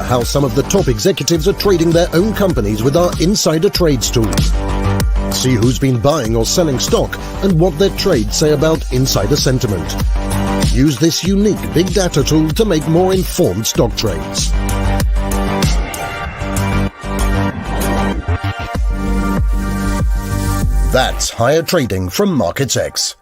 how some of the top executives are trading their own companies with our Insider Trades tool. See who's been buying or selling stock and what their trades say about insider sentiment. Use this unique big data tool to make more informed stock trades. That's higher trading from MarketsX.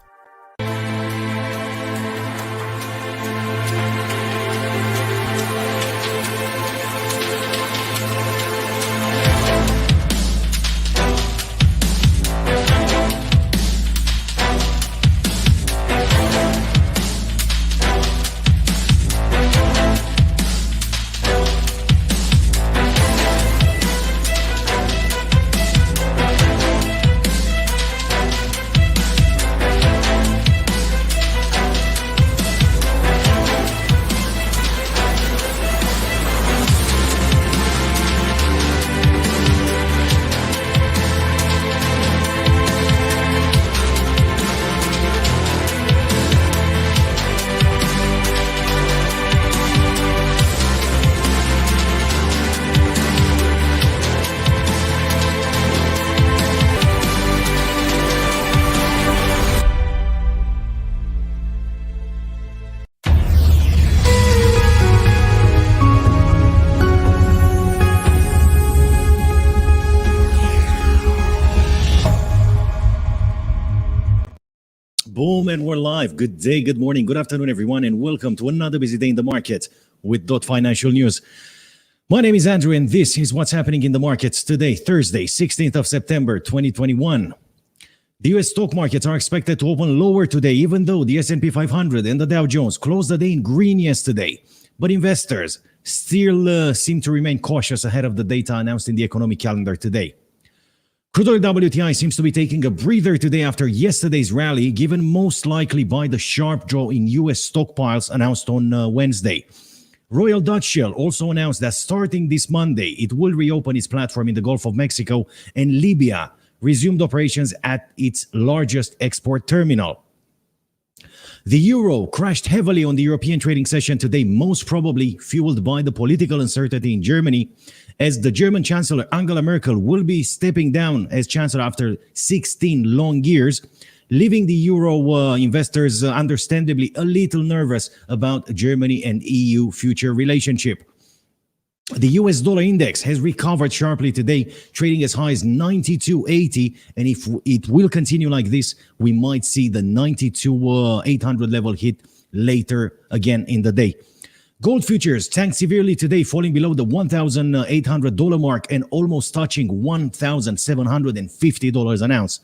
Boom, and we're live. Good day, good morning, good afternoon, everyone, and welcome to another busy day in the market with Dot Financial News. My name is Andrew, and this is what's happening in the markets today, Thursday, 16th of September, 2021. The US stock markets are expected to open lower today, even though the S&P 500 and the Dow Jones closed the day in green yesterday. But investors still seem to remain cautious ahead of the data announced in the economic calendar today. Crude Oil WTI seems to be taking a breather today after yesterday's rally, given most likely by the sharp draw in US stockpiles announced on Wednesday. Royal Dutch Shell also announced that starting this Monday, it will reopen its platform in the Gulf of Mexico, and Libya resumed operations at its largest export terminal. The euro crashed heavily on the European trading session today, most probably fueled by the political uncertainty in Germany, as the German Chancellor Angela Merkel will be stepping down as Chancellor after 16 long years, leaving the euro investors understandably a little nervous about Germany and EU future relationship. The US dollar index has recovered sharply today, trading as high as 92.80, and if it will continue like this, we might see the 92.800 level hit later again in the day. Gold futures tanked severely today, falling below the $1,800 mark and almost touching $1,750 an ounce.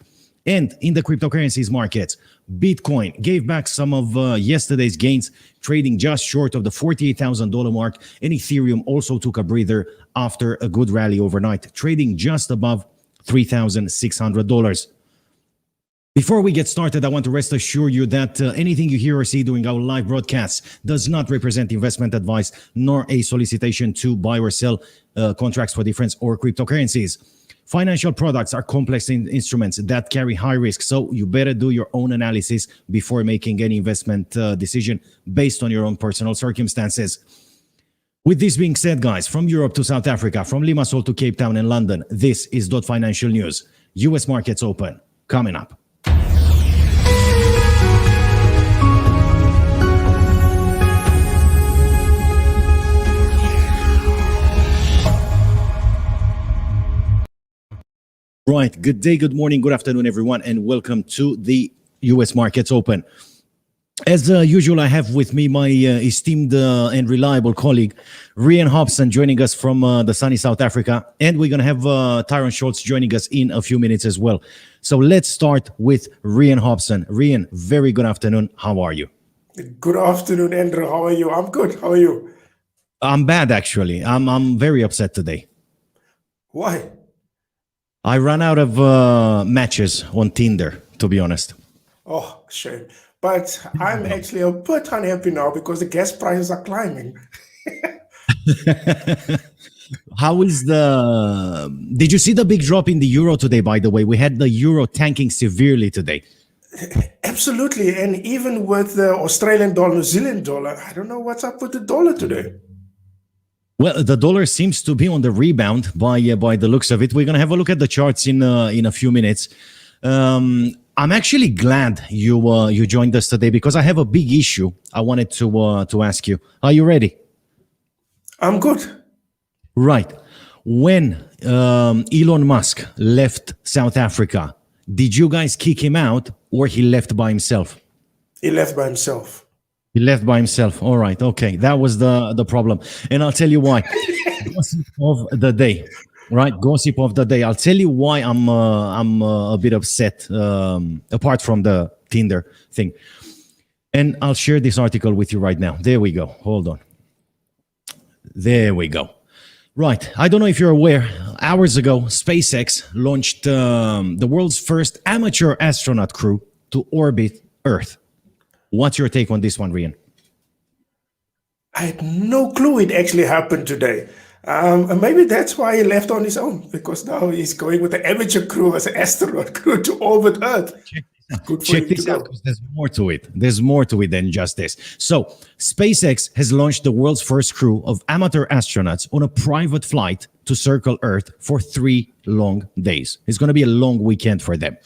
And in the cryptocurrencies markets, Bitcoin gave back some of yesterday's gains, trading just short of the $48,000 mark, and Ethereum also took a breather after a good rally overnight, trading just above $3,600. Before we get started, I want to rest assure you that anything you hear or see during our live broadcasts does not represent investment advice, nor a solicitation to buy or sell contracts for difference or cryptocurrencies. Financial products are complex instruments that carry high risk, so you better do your own analysis before making any investment decision based on your own personal circumstances. With this being said, guys, from Europe to South Africa, from Limassol to Cape Town and London, this is Dot Financial News. US markets open. Coming up. Right. Good day, good morning, good afternoon, everyone, and welcome to the U.S. Markets Open. As usual, I have with me my esteemed and reliable colleague, Rian Hobson, joining us from the sunny South Africa, and we're going to have Tyron Schultz joining us in a few minutes as well. So let's start with Rian Hobson. Rian, very good afternoon. How are you? Good afternoon, Andrew. How are you? I'm good. How are you? I'm bad, actually. I'm very upset today. Why? I ran out of matches on Tinder, to be honest. Oh, shame. But I'm actually a bit unhappy now because the gas prices are climbing. How is did you see the big drop in the euro today, by the way? We had the euro tanking severely today. Absolutely. And even with the Australian dollar, New Zealand dollar, I don't know what's up with the dollar today. Well, the dollar seems to be on the rebound by the looks of it. We're going to have a look at the charts in a few minutes. I'm actually glad you joined us today because I have a big issue I wanted to ask you. Are you ready? I'm good. Right. When Elon Musk left South Africa, did you guys kick him out or he left by himself? He left by himself. He left by himself. All right. Okay. That was the problem. And I'll tell you why. Gossip of the day. Right. Gossip of the day. I'll tell you why I'm a bit upset, apart from the Tinder thing. And I'll share this article with you right now. There we go. Hold on. There we go. Right. I don't know if you're aware. Hours ago, SpaceX launched the world's first amateur astronaut crew to orbit Earth. What's your take on this one, Rian? I had no clue it actually happened today. And maybe that's why he left on his own, because now he's going with the amateur crew as an astronaut crew to orbit Earth. Check this out, because there's more to it. There's more to it than just this. So, SpaceX has launched the world's first crew of amateur astronauts on a private flight to circle Earth for 3 long days. It's going to be a long weekend for them.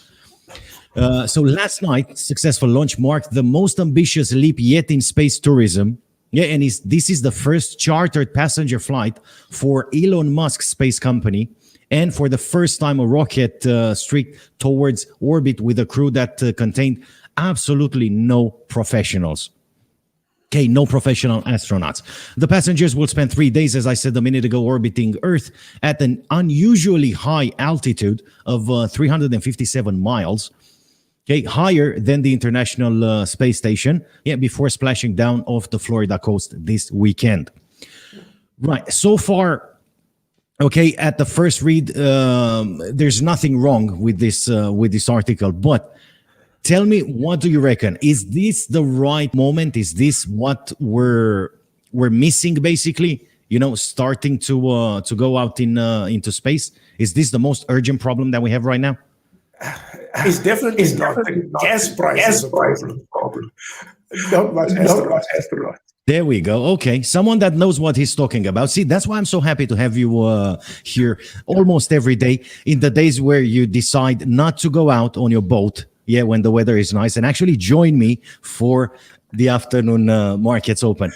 So last night, successful launch marked the most ambitious leap yet in space tourism. Yeah, and this is the first chartered passenger flight for Elon Musk's space company, and for the first time a rocket streaked towards orbit with a crew that contained absolutely no professionals. Okay, no professional astronauts. The passengers will spend 3 days, as I said a minute ago, orbiting Earth at an unusually high altitude of 357 miles. Okay, higher than the International Space Station, before splashing down off the Florida coast this weekend. Right, so far, okay, at the first read, there's nothing wrong with this article, but tell me, what do you reckon? Is this the right moment? Is this what we're missing, basically? You know, starting to go out into space? Is this the most urgent problem that we have right now? It's definitely not. The gas price is a problem. Not much astronaut. There we go. Okay, someone that knows what he's talking about. See, that's why I'm so happy to have you here almost every day, in the days where you decide not to go out on your boat, when the weather is nice, and actually join me for the afternoon markets open.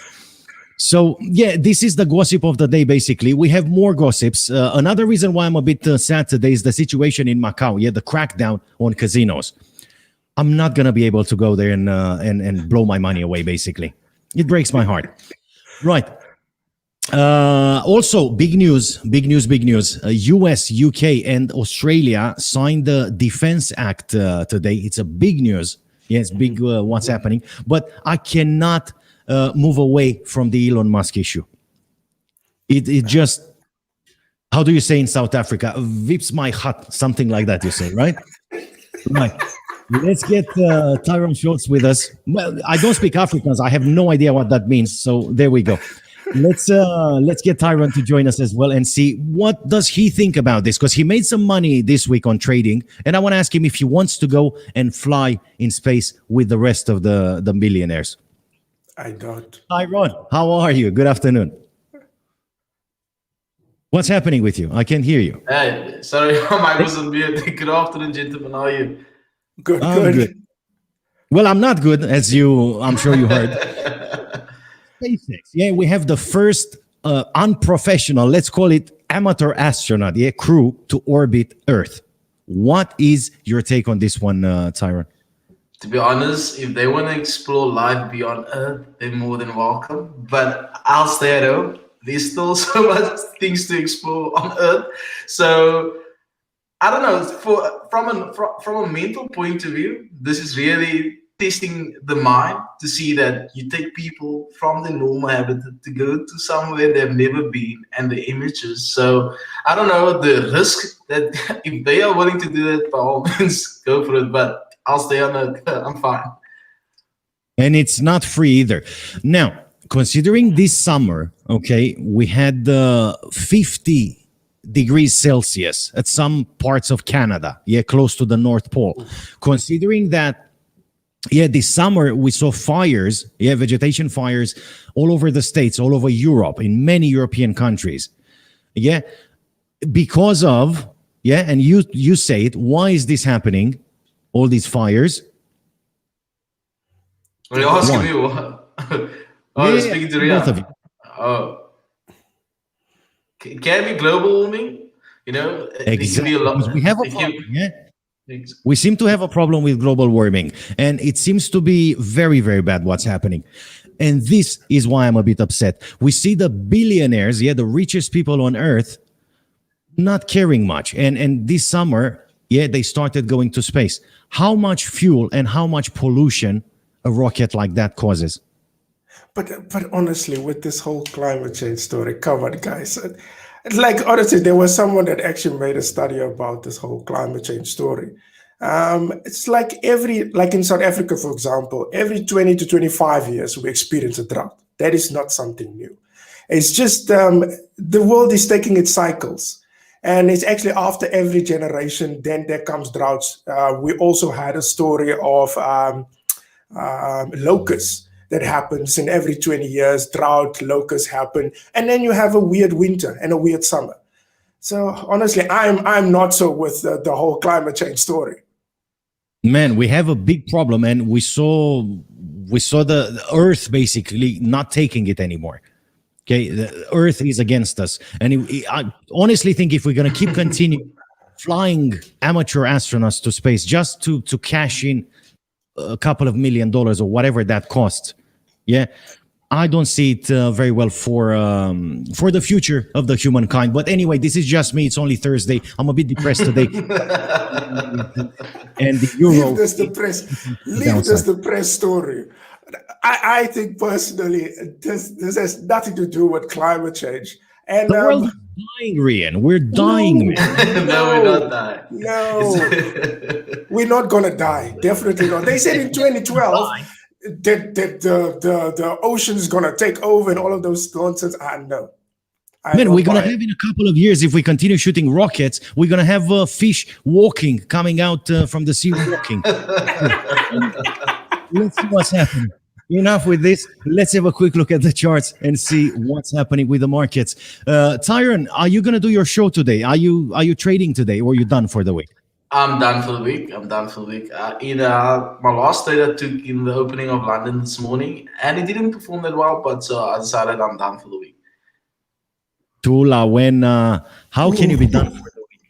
So, this is the gossip of the day, basically. We have more gossips. Another reason why I'm a bit sad today is the situation in Macau, the crackdown on casinos. I'm not going to be able to go there and blow my money away, basically. It breaks my heart. Right. Also, big news. US, UK, and Australia signed the Defense Act today. It's a big news. It's big what's happening. But I cannot move away from the Elon Musk issue. It just, how do you say in South Africa? Vips my hut, something like that you say, right? Right. Let's get Tyrone Schultz with us. Well, I don't speak Afrikaans. I have no idea what that means. So there we go. Let's get Tyrone to join us as well and see what does he think about this, because he made some money this week on trading, and I want to ask him if he wants to go and fly in space with the rest of the millionaires. I don't. Tyrone, how are you? Good afternoon. What's happening with you? I can't hear you. Hey, sorry, my mic was on mute. Good afternoon, gentlemen. How are you? Good. Well, I'm not good, as I'm sure you heard. SpaceX, we have the first unprofessional, let's call it amateur astronaut, crew to orbit Earth. What is your take on this one, Tyrone? To be honest, if they want to explore life beyond Earth, they're more than welcome. But I'll stay at home. There's still so much things to explore on Earth. So I don't know. From a mental point of view, this is really testing the mind to see that you take people from the normal habitat to go to somewhere they've never been, and the images. So I don't know the risk that if they are willing to do that, by all means, go for it. But I'll stay on Earth. I'm fine. And it's not free either. Now, considering this summer, we had 50 degrees Celsius at some parts of Canada, close to the North Pole. Considering that Yeah, this summer we saw fires, vegetation fires all over the States, all over Europe, in many European countries. Yeah, because of, and you say it, why is this happening? All these fires. Are you asking Why? me what? Oh, Yeah, you're speaking to both of you. Ria. Oh, can it be global warming? It can be Exactly. a Because lot. we have a It problem. can, Yeah. We seem to have a problem with global warming, and it seems to be very, very bad what's happening. And this is why I'm a bit upset. We see the billionaires, the richest people on earth, not caring much. And this summer, they started going to space. How much fuel and how much pollution a rocket like that causes? But honestly, with this whole climate change story, come on, guys. Like honestly, there was someone that actually made a study about this whole climate change story. It's like like in South Africa, for example, every 20 to 25 years we experience a drought. That is not something new. It's just the world is taking its cycles. And it's actually after every generation, then there comes droughts. We also had a story of locusts that happens in every 20 years, drought, locusts happen, and then you have a weird winter and a weird summer. So honestly, I'm not so with the whole climate change story. Man, we have a big problem, and we saw the Earth basically not taking it anymore. Okay, the Earth is against us, and I honestly think if we're going to keep continuing flying amateur astronauts to space just to cash in a couple of $1 million or whatever that costs, I don't see it very well for the future of the humankind. But anyway, this is just me. It's only Thursday. I'm a bit depressed today. And the euro. Leave this depressed story. I think personally, this has nothing to do with climate change. And the world is dying, Rian. We're dying, man. No, we're not dying. No, we're not gonna die. Definitely not. They said in 2012 that the ocean is gonna take over and all of those nonsense. No. Man, we're gonna have in a couple of years, if we continue shooting rockets, we're gonna have fish walking, coming out from the sea walking. Let's see what's happening. Enough with this. Let's have a quick look at the charts and see what's happening with the markets. Tyron, are you gonna do your show today? Are you trading today, or are you done for the week? I'm done for the week. My last trade I took in the opening of London this morning, and it didn't perform that well, but I decided I'm done for the week. Tula, how can you be done for the week?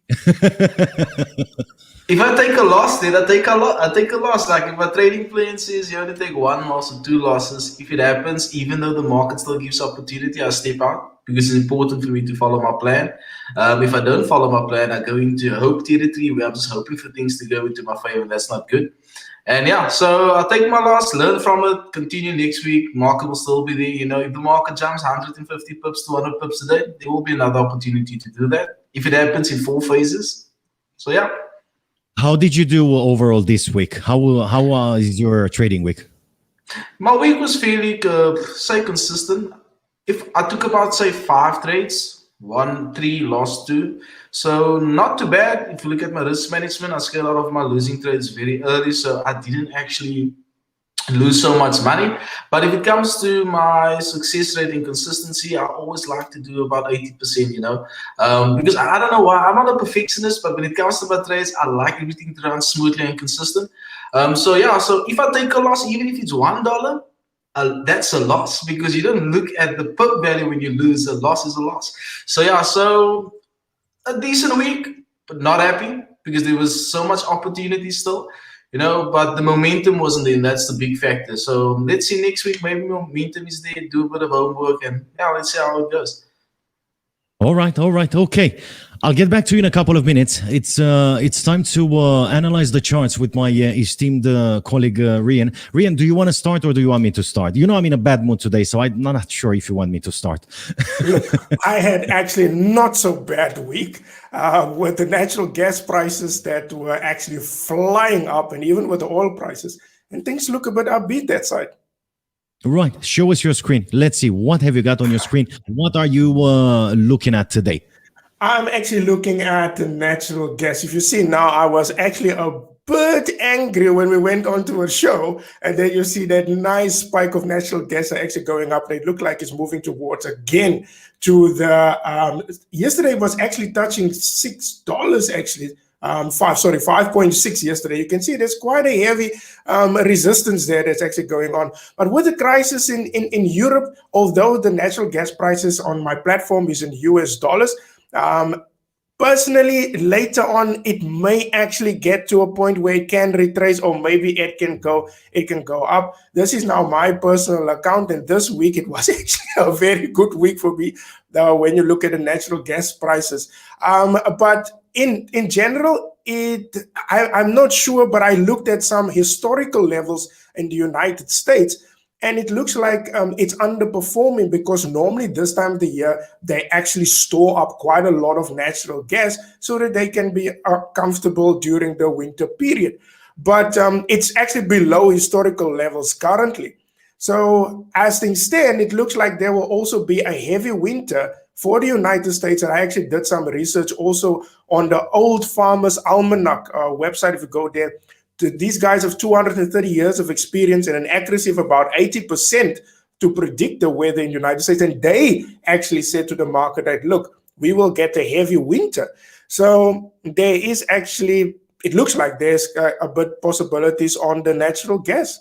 If I take a loss, then I take a loss. Like if my trading plan says you only take one loss or two losses, if it happens, even though the market still gives opportunity, I step out because it's important for me to follow my plan. If I don't follow my plan, I go into hope territory where I'm just hoping for things to go into my favor, and that's not good. And so I'll take my loss, learn from it, continue next week. Market will still be there. If the market jumps 150 pips to 100 pips a day, there will be another opportunity to do that. If it happens in 4 phases. So yeah. How did you do overall this week? How is your trading week? My week was fairly, consistent. If I took about, 5 trades, won 3, lost 2. So not too bad. If you look at my risk management, I scaled out of my losing trades very early, so I didn't actually lose so much money. But if it comes to my success rate and consistency, I always like to do about 80%, because I don't know why. I'm not a perfectionist, but when it comes to my trades, I like everything to run smoothly and consistent. So if I take a loss, even if it's $1, that's a loss because you don't look at the put value when you lose. A loss is a loss. So a decent week, but not happy because there was so much opportunity still. But the momentum wasn't there, and that's the big factor. So let's see next week, maybe momentum is there, do a bit of homework, and let's see how it goes. All right. Okay. I'll get back to you in a couple of minutes. It's time to analyze the charts with my esteemed colleague, Rian. Rian, do you want to start or do you want me to start? I'm in a bad mood today, so I'm not sure if you want me to start. Look, I had actually not so bad week with the natural gas prices that were actually flying up, and even with the oil prices, and things look a bit upbeat that side. Right. Show us your screen. Let's see. What have you got on your screen? What are you looking at today? I'm actually looking at the natural gas. If you see now, I was actually a bit angry when we went onto a show, and then you see that nice spike of natural gas are actually going up. They look like it's moving towards again to the yesterday was actually touching $6 actually. 5.6 yesterday. You can see there's quite a heavy resistance there that's actually going on. But with the crisis in Europe, although the natural gas prices on my platform is in US dollars, personally, later on, it may actually get to a point where it can retrace, or maybe it can go up. This is now my personal account, and this week it was actually a very good week for me when you look at the natural gas prices. But in general, I'm not sure, but I looked at some historical levels in the United States, and it looks like it's underperforming, because normally this time of the year, they actually store up quite a lot of natural gas so that they can be comfortable during the winter period. But it's actually below historical levels currently. So as things stand, it looks like there will also be a heavy winter for the United States. And I actually did some research also on the Old Farmer's Almanac website. If you go there, these guys have 230 years of experience and an accuracy of about 80% to predict the weather in the United States. And they actually said to the market that, look, we will get a heavy winter. So there is actually, it looks like there's a bit possibilities on the natural gas.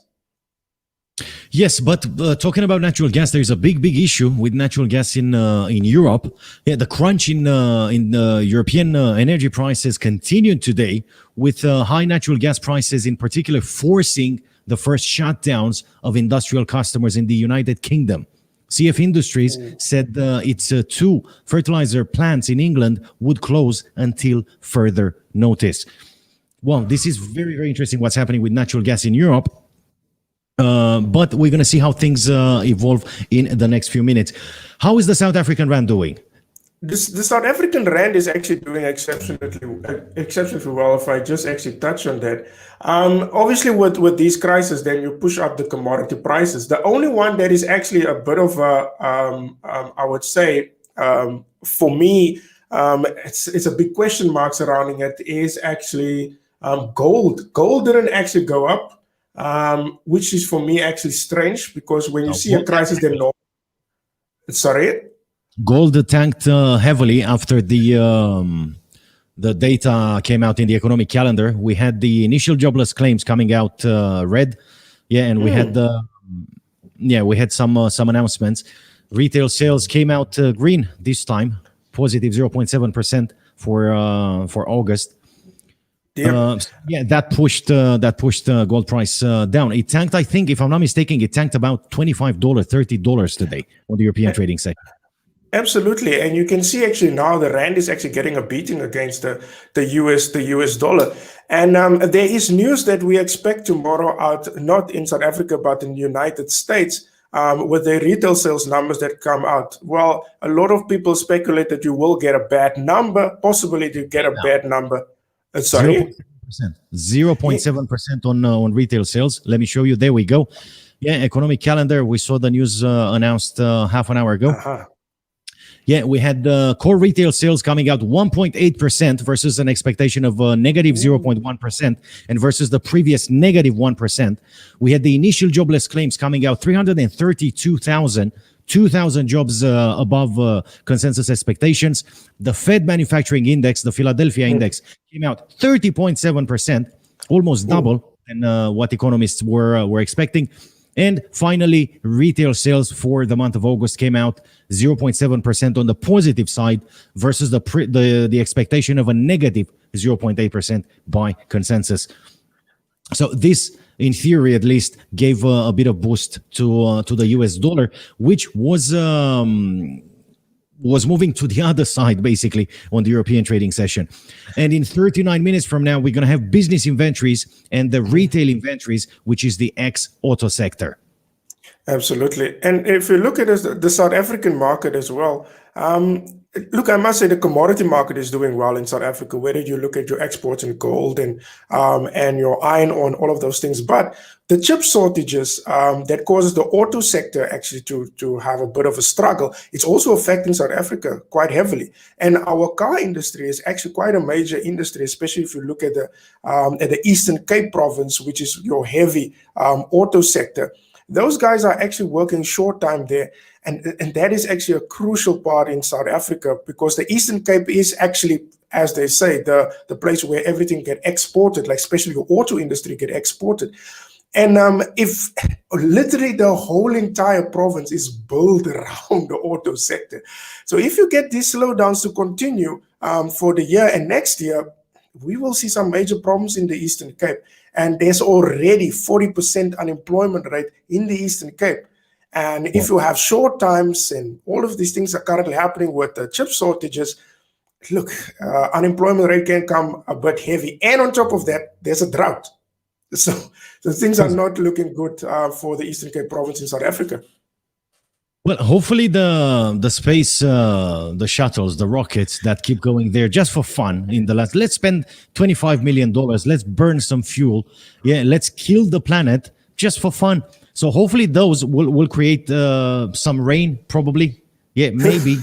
Yes, but talking about natural gas, there is a big issue with natural gas in Europe. Yeah, the crunch in European energy prices continued today, with high natural gas prices in particular forcing the first shutdowns of industrial customers in the United Kingdom. CF Industries said its 2 fertilizer plants in England would close until further notice. Well, this is very, very interesting what's happening with natural gas in Europe. But we're going to see how things evolve in the next few minutes. How is the South African rand doing? The South African rand is actually doing exceptionally well. If I just actually touch on that, obviously with these crises, then you push up the commodity prices. The only one that is actually a bit of a, I would say, for me, it's a big question mark surrounding it, is actually gold. Gold didn't actually go up. Which is for me actually strange, because when you see a crisis, then no. Sorry? Gold tanked heavily after the data came out in the economic calendar. We had the initial jobless claims coming out red, and we had some announcements. Retail sales came out green this time, positive 0.7% for August. That pushed gold price down. It tanked, I think, if I'm not mistaken, it tanked about $25, $30 today on the European trading sector. Absolutely, and you can see actually now the rand is actually getting a beating against the US dollar. And there is news that we expect tomorrow out, not in South Africa but in the United States, with the retail sales numbers that come out. Well, a lot of people speculate that you will get a bad number, possibly to get a bad number. Sorry? 0.7% on retail sales. Let me show you. There we go. Economic calendar. We saw the news announced half an hour ago. We had core retail sales coming out 1.8% versus an expectation of negative 0.1%, and versus the previous negative 1%. We had the initial jobless claims coming out 332,000. 2,000 jobs above consensus expectations. The Fed manufacturing index, the Philadelphia index, came out 30.7%, almost double than what economists were expecting. And finally, retail sales for the month of August came out 0.7% on the positive side versus the expectation of a negative 0.8% by consensus. So this, in theory at least, gave a bit of boost to the US dollar, which was moving to the other side, basically, on the European trading session. And in 39 minutes from now, we're going to have business inventories and the retail inventories, which is the ex-auto sector. Absolutely. And if you look at the South African market as well, Look, I must say the commodity market is doing well in South Africa, whether you look at your exports in gold and your iron ore, all of those things. But the chip shortages that causes the auto sector actually to have a bit of a struggle, it's also affecting South Africa quite heavily. And our car industry is actually quite a major industry, especially if you look at the Eastern Cape province, which is your heavy auto sector. Those guys are actually working short time there. And that is actually a crucial part in South Africa, because the Eastern Cape is actually, as they say, the place where everything get exported, like especially the auto industry get exported. And if literally the whole entire province is built around the auto sector. So if you get these slowdowns to continue for the year and next year, we will see some major problems in the Eastern Cape. And there's already 40% unemployment rate in the Eastern Cape. And if you have short times and all of these things are currently happening with the chip shortages, look, unemployment rate can come a bit heavy. And on top of that, there's a drought. So things are not looking good for the Eastern Cape province in South Africa. Well, hopefully the space, the shuttles, the rockets that keep going there just for fun in the last, let's spend $25 million. Let's burn some fuel. Yeah, let's kill the planet just for fun. So hopefully those will create some rain, probably. Yeah, maybe.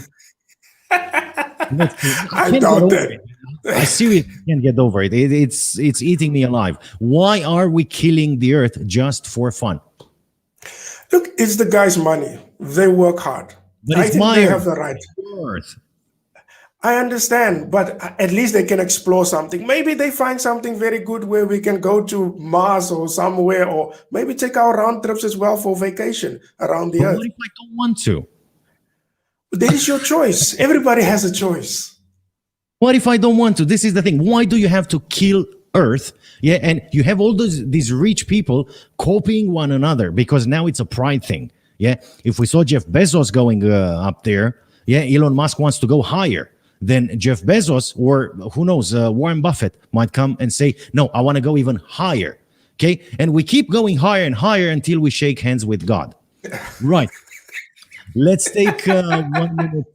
I doubt that. I seriously can't get over it. It's eating me alive. Why are we killing the earth just for fun? Look, it's the guy's money. They work hard. But I think they have the right. Earth. I understand, but at least they can explore something. Maybe they find something very good where we can go to Mars or somewhere, or maybe take our round trips as well for vacation around the earth. What if I don't want to? That is your choice. Everybody has a choice. What if I don't want to? This is the thing. Why do you have to kill Earth? Yeah, and you have all these rich people copying one another, because now it's a pride thing. Yeah, if we saw Jeff Bezos going up there, yeah, Elon Musk wants to go higher. Then Jeff Bezos, or who knows, Warren Buffett might come and say, no, I want to go even higher. Okay, and we keep going higher and higher until we shake hands with God. Right. Let's take 1 minute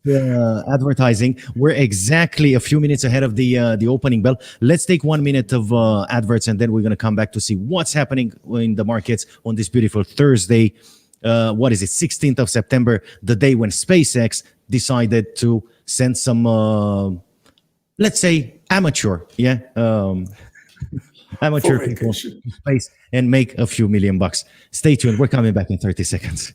advertising. We're exactly a few minutes ahead of the opening bell. Let's take 1 minute of adverts, and then we're going to come back to see what's happening in the markets on this beautiful Thursday. What is it? 16th of September, the day when SpaceX decided to send some, let's say, amateur people to space and make a few million bucks. Stay tuned. We're coming back in 30 seconds.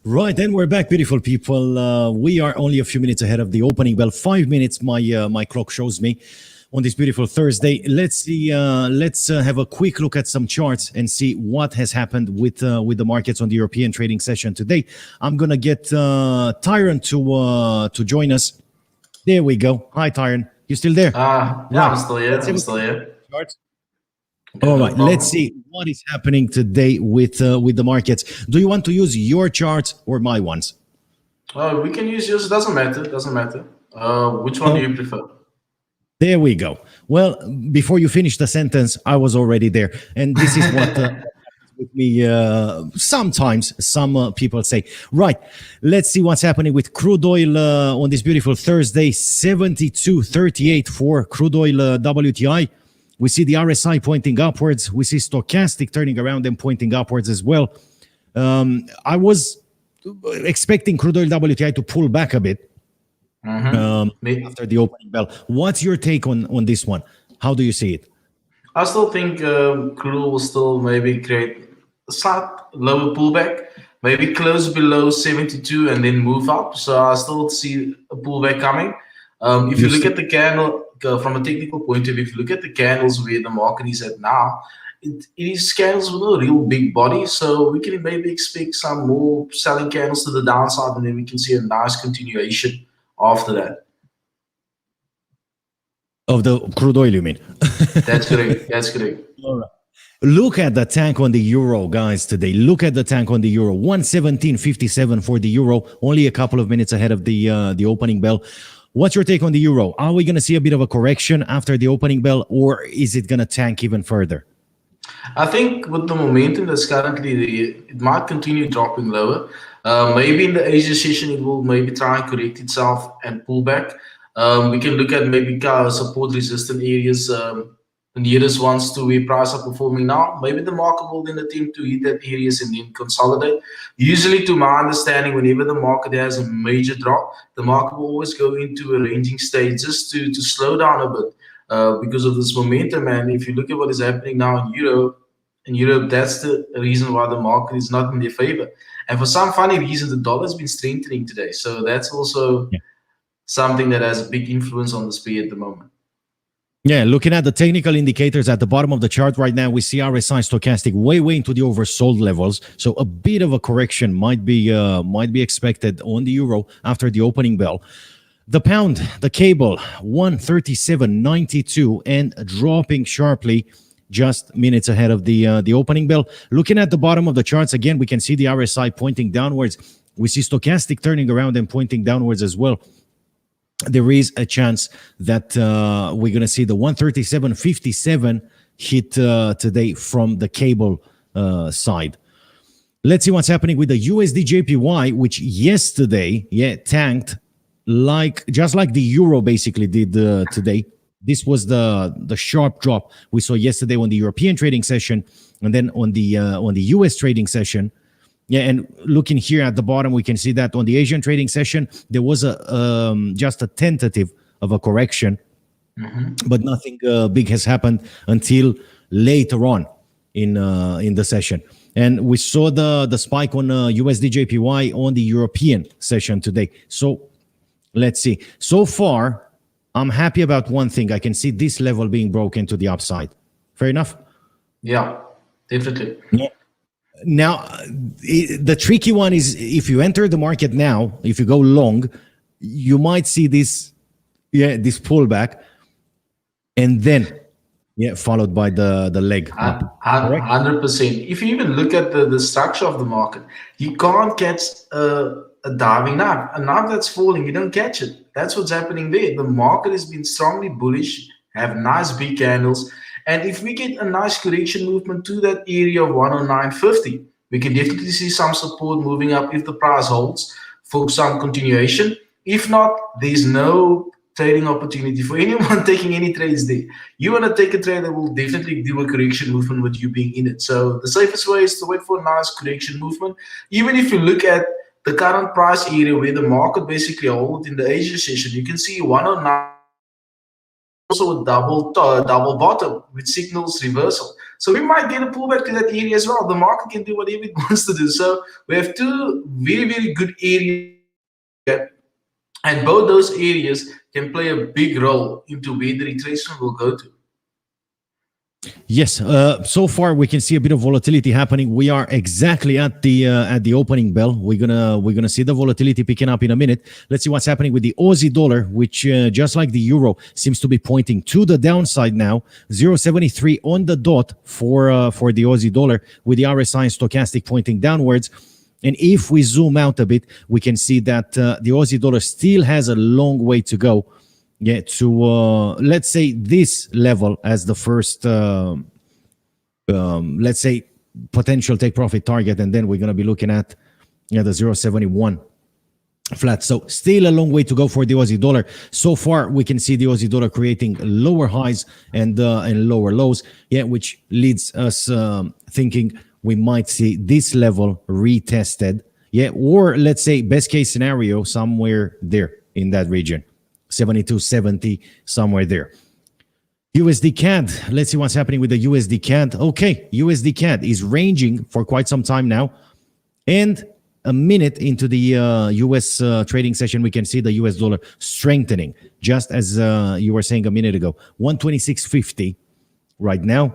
Right, and we're back, beautiful people. We are only a few minutes ahead of the opening bell. 5 minutes, my clock shows me on this beautiful Thursday. Let's see. Let's have a quick look at some charts and see what has happened with the markets on the European trading session today. I'm gonna get Tyron to join us. There we go. Hi, Tyron. You still there? Yeah, I'm still here. Charts. All right, let's see what is happening today with the markets. Do you want to use your charts or my ones? We can use yours. Doesn't matter. Which one do you prefer? There we go. Well, before you finish the sentence, I was already there, and this is what happens with me. Sometimes some people say. Right, let's see what's happening with crude oil on this beautiful Thursday. 72.38 for crude oil WTI. We see the RSI pointing upwards. We see stochastic turning around and pointing upwards as well. I was expecting crude oil WTI to pull back a bit after the opening bell. What's your take on this one? How do you see it? I still think crude oil will still maybe create a slight lower pullback, maybe close below 72 and then move up. So I still see a pullback coming. If you look at the candle from a technical point of view, if you look at the candles where the market is at now, it is candles with a real big body. So we can maybe expect some more selling candles to the downside, and then we can see a nice continuation after that. Of the crude oil, you mean? That's correct. That's correct. All right. Look at the tank on the euro, guys, today. Look at the tank on the euro. 117.57 for the euro, only a couple of minutes ahead of the opening bell. What's your take on the euro? Are we going to see a bit of a correction after the opening bell, or is it going to tank even further? I think with the momentum that's currently there, it might continue dropping lower. Maybe in the Asia session, it will maybe try and correct itself and pull back. We can look at maybe support resistant areas, the nearest ones to where price are performing now. Maybe the market will then attempt to hit that areas and then consolidate. Usually, to my understanding, whenever the market has a major drop, the market will always go into a ranging state just to slow down a bit because of this momentum. And if you look at what is happening now in Europe, that's the reason why the market is not in their favor. And for some funny reason, the dollar has been strengthening today. So that's also something that has a big influence on the SPI at the moment. Yeah, looking at the technical indicators at the bottom of the chart right now, we see RSI stochastic way into the oversold levels. So a bit of a correction might be expected on the euro after the opening bell. The pound, the cable, 137.92 and dropping sharply just minutes ahead of the opening bell. Looking at the bottom of the charts again, we can see the RSI pointing downwards. We see stochastic turning around and pointing downwards as well. There is a chance that we're going to see the 137.57 hit today from the cable side. Let's see what's happening with the USD JPY, which yesterday, tanked just like the euro basically did today. This was the sharp drop we saw yesterday on the European trading session, and then on the US trading session. Yeah, and looking here at the bottom, we can see that on the Asian trading session, there was just a tentative of a correction, but nothing big has happened until later on in the session. And we saw the spike on USD JPY on the European session today. So let's see. So far, I'm happy about one thing. I can see this level being broken to the upside. Fair enough? Yeah, definitely. Yeah. Now, the tricky one is if you enter the market now, if you go long, you might see this pullback, and then followed by the leg up. 100%. If you even look at the structure of the market, you can't catch a diving knife. A knife that's falling, you don't catch it. That's what's happening there. The market has been strongly bullish, have nice big candles. And if we get a nice correction movement to that area of 109.50, we can definitely see some support moving up if the price holds for some continuation. If not, there's no trading opportunity for anyone taking any trades there. You want to take a trade that will definitely do a correction movement with you being in it. So the safest way is to wait for a nice correction movement. Even if you look at the current price area where the market basically holds in the Asia session, you can see 109. Also a double bottom, which signals reversal. So we might get a pullback to that area as well. The market can do whatever it wants to do. So we have two very, very good areas, and both those areas can play a big role into where the retracement will go to. Yes, so far we can see a bit of volatility happening. We are exactly at the opening bell. We're gonna see the volatility picking up in a minute. Let's see what's happening with the Aussie dollar, which just like the euro seems to be pointing to the downside now. 0.73 on the dot for the Aussie dollar, with the RSI and stochastic pointing downwards. And if we zoom out a bit, we can see that the Aussie dollar still has a long way to go. Yeah, to let's say this level as the first, let's say, potential take profit target, and then we're going to be looking at the 0.71 flat. So still a long way to go for the Aussie dollar. So far, we can see the Aussie dollar creating lower highs and lower lows, which leads us thinking we might see this level retested Yeah, or let's say best case scenario, somewhere there in that region, 72.70, somewhere there. USD CAD. Let's see what's happening with the USD CAD. Okay, USD CAD is ranging for quite some time now. And a minute into the US trading session, we can see the US dollar strengthening, just as you were saying a minute ago. 126.50 right now.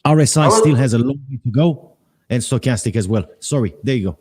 RSI still has a long way to go, and stochastic as well. Sorry, there you go.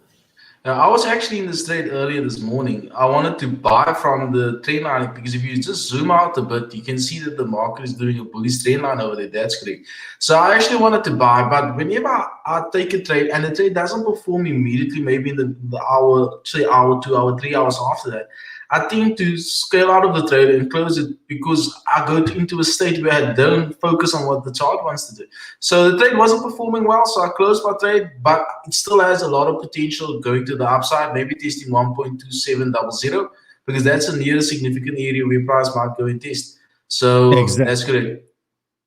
I was actually in this trade earlier this morning. I wanted to buy from the trend line because if you just zoom out a bit, you can see that the market is doing a bullish trend line over there. That's correct. So I actually wanted to buy, but whenever I take a trade and the trade doesn't perform immediately, maybe in the hour, 2 hour, 2 hour, 3 hours after that, I tend to scale out of the trade and close it because I go into a state where I don't focus on what the chart wants to do. So the trade wasn't performing well, so I closed my trade, but it still has a lot of potential going to the upside, maybe testing 1.2700, because that's a near significant area where price might go and test. So That's correct.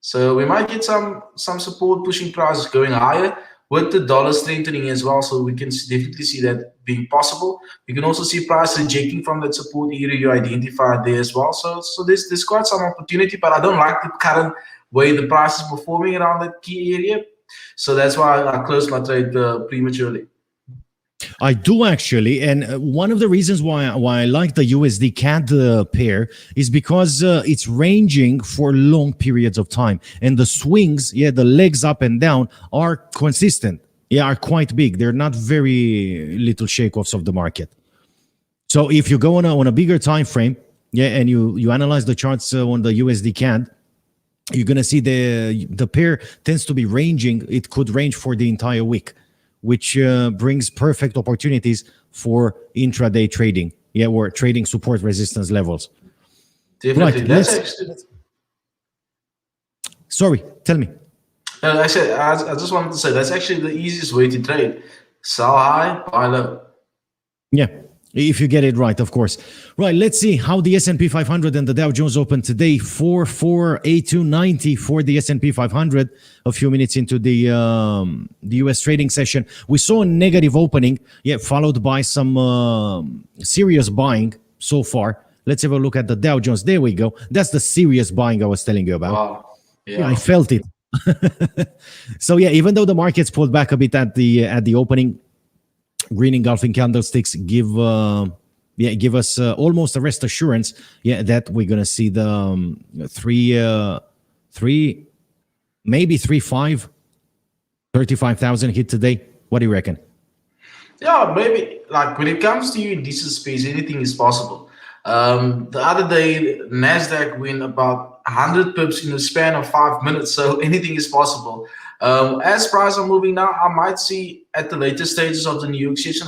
So we might get some support pushing prices going higher, with the dollar strengthening as well, so we can definitely see that being possible. You can also see price rejecting from that support area you identified there as well. So there's quite some opportunity, but I don't like the current way the price is performing around that key area. So that's why I closed my trade prematurely. I do actually, and one of the reasons why I like the USD CAD pair is because it's ranging for long periods of time, and the swings, the legs up and down are consistent, are quite big. They're not very little shake-offs of the market. So if you go on a bigger time frame, and you analyze the charts on the USD CAD, you're gonna see the pair tends to be ranging. It could range for the entire week, which brings perfect opportunities for intraday trading, or trading support resistance levels. Definitely. Right, sorry, tell me. I just wanted to say that's actually the easiest way to trade. Sell high, buy low. Yeah, if you get it right, of course. Right, let's see how the S&P 500 and the Dow Jones opened today. 4482.90 for the S&P 500. A few minutes into the US trading session, we saw a negative opening, followed by some serious buying so far. Let's have a look at the Dow Jones. There we go. That's the serious buying I was telling you about. Wow. Yeah, I felt it. So even though the markets pulled back a bit at the opening, green engulfing candlesticks give us almost a rest assurance that we're gonna see the 35,000 hit today. What do you reckon? Yeah, maybe. Like when it comes to you in this space, anything is possible. The other day, Nasdaq went about 100 pips in the span of 5 minutes, so anything is possible. As prices are moving now, I might see at the later stages of the New York session,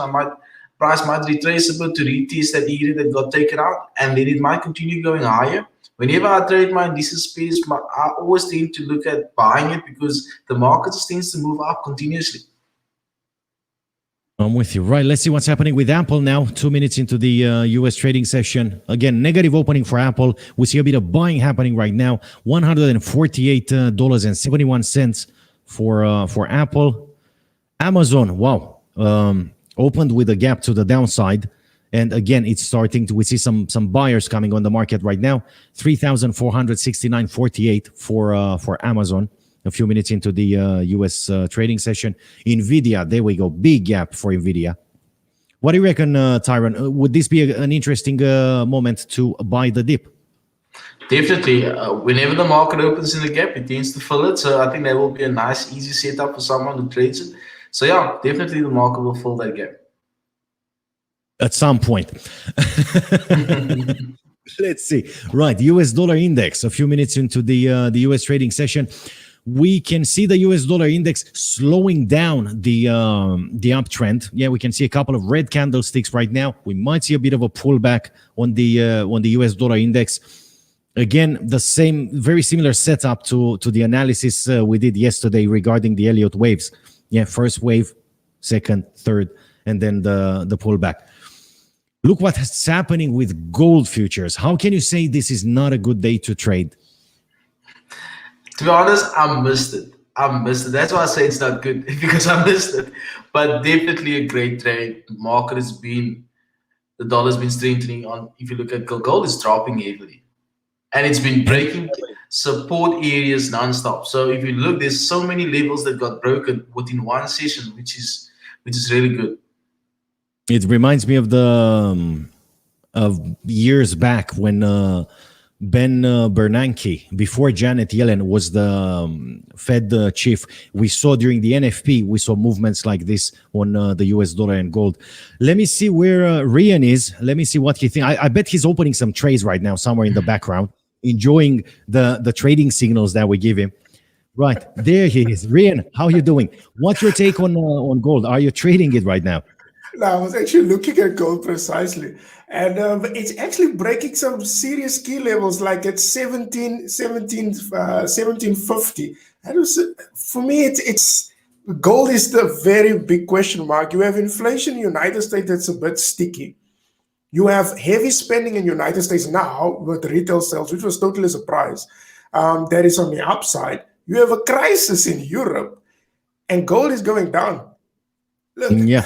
price might retrace a bit to retest that area that got taken out, and then it might continue going higher. Whenever I trade my indices space, I always tend to look at buying it because the market tends to move up continuously. I'm with you. Right, let's see what's happening with Apple now. 2 minutes into the US trading session. Again, negative opening for Apple. We see a bit of buying happening right now. $148.71 for Apple. Amazon, wow, opened with a gap to the downside, and again it's starting to, we see some buyers coming on the market right now. 3,469.48 for Amazon. A few minutes into the US trading session. Nvidia, there we go, big gap for Nvidia. What do you reckon, Tyron? Would this be an interesting moment to buy the dip? Definitely. Whenever the market opens in the gap, it tends to fill it. So I think that will be a nice, easy setup for someone who trades it. So yeah, definitely the market will fill that gap. At some point. Let's see. Right, US dollar index. A few minutes into the US trading session, we can see the US dollar index slowing down the uptrend. We can see a couple of red candlesticks right now. We might see a bit of a pullback on the US dollar index. Again, the same, very similar setup to the analysis we did yesterday regarding the Elliott waves. First wave, second, third, and then the pullback. Look what's happening with gold futures. How can you say this is not a good day to trade? To be honest, I missed it. I missed it. That's why I say it's not good because I missed it. But definitely a great trade. Market has been the dollar's been strengthening on. If you look at gold is dropping heavily, and it's been breaking support areas nonstop. So if you look, there's so many levels that got broken within one session, which is really good. It reminds me of the of years back when Ben Bernanke, before Janet Yellen was the Fed chief. We saw during the NFP, we saw movements like this on the US dollar and gold. Let me see where Rian is. Let me see what he thinks. I bet he's opening some trades right now somewhere in the background, enjoying the trading signals that we give him. Right, there he is. Rian, how you doing? What's your take on gold? Are you trading it right now? No, I was actually looking at gold precisely, and it's actually breaking some serious key levels, like at 1750. That was, for me, it's gold is the very big question mark. You have inflation in the United States that's a bit sticky. You have heavy spending in the United States now with retail sales, which was totally a surprise. That is on the upside. You have a crisis in Europe, and gold is going down. Look, Yeah.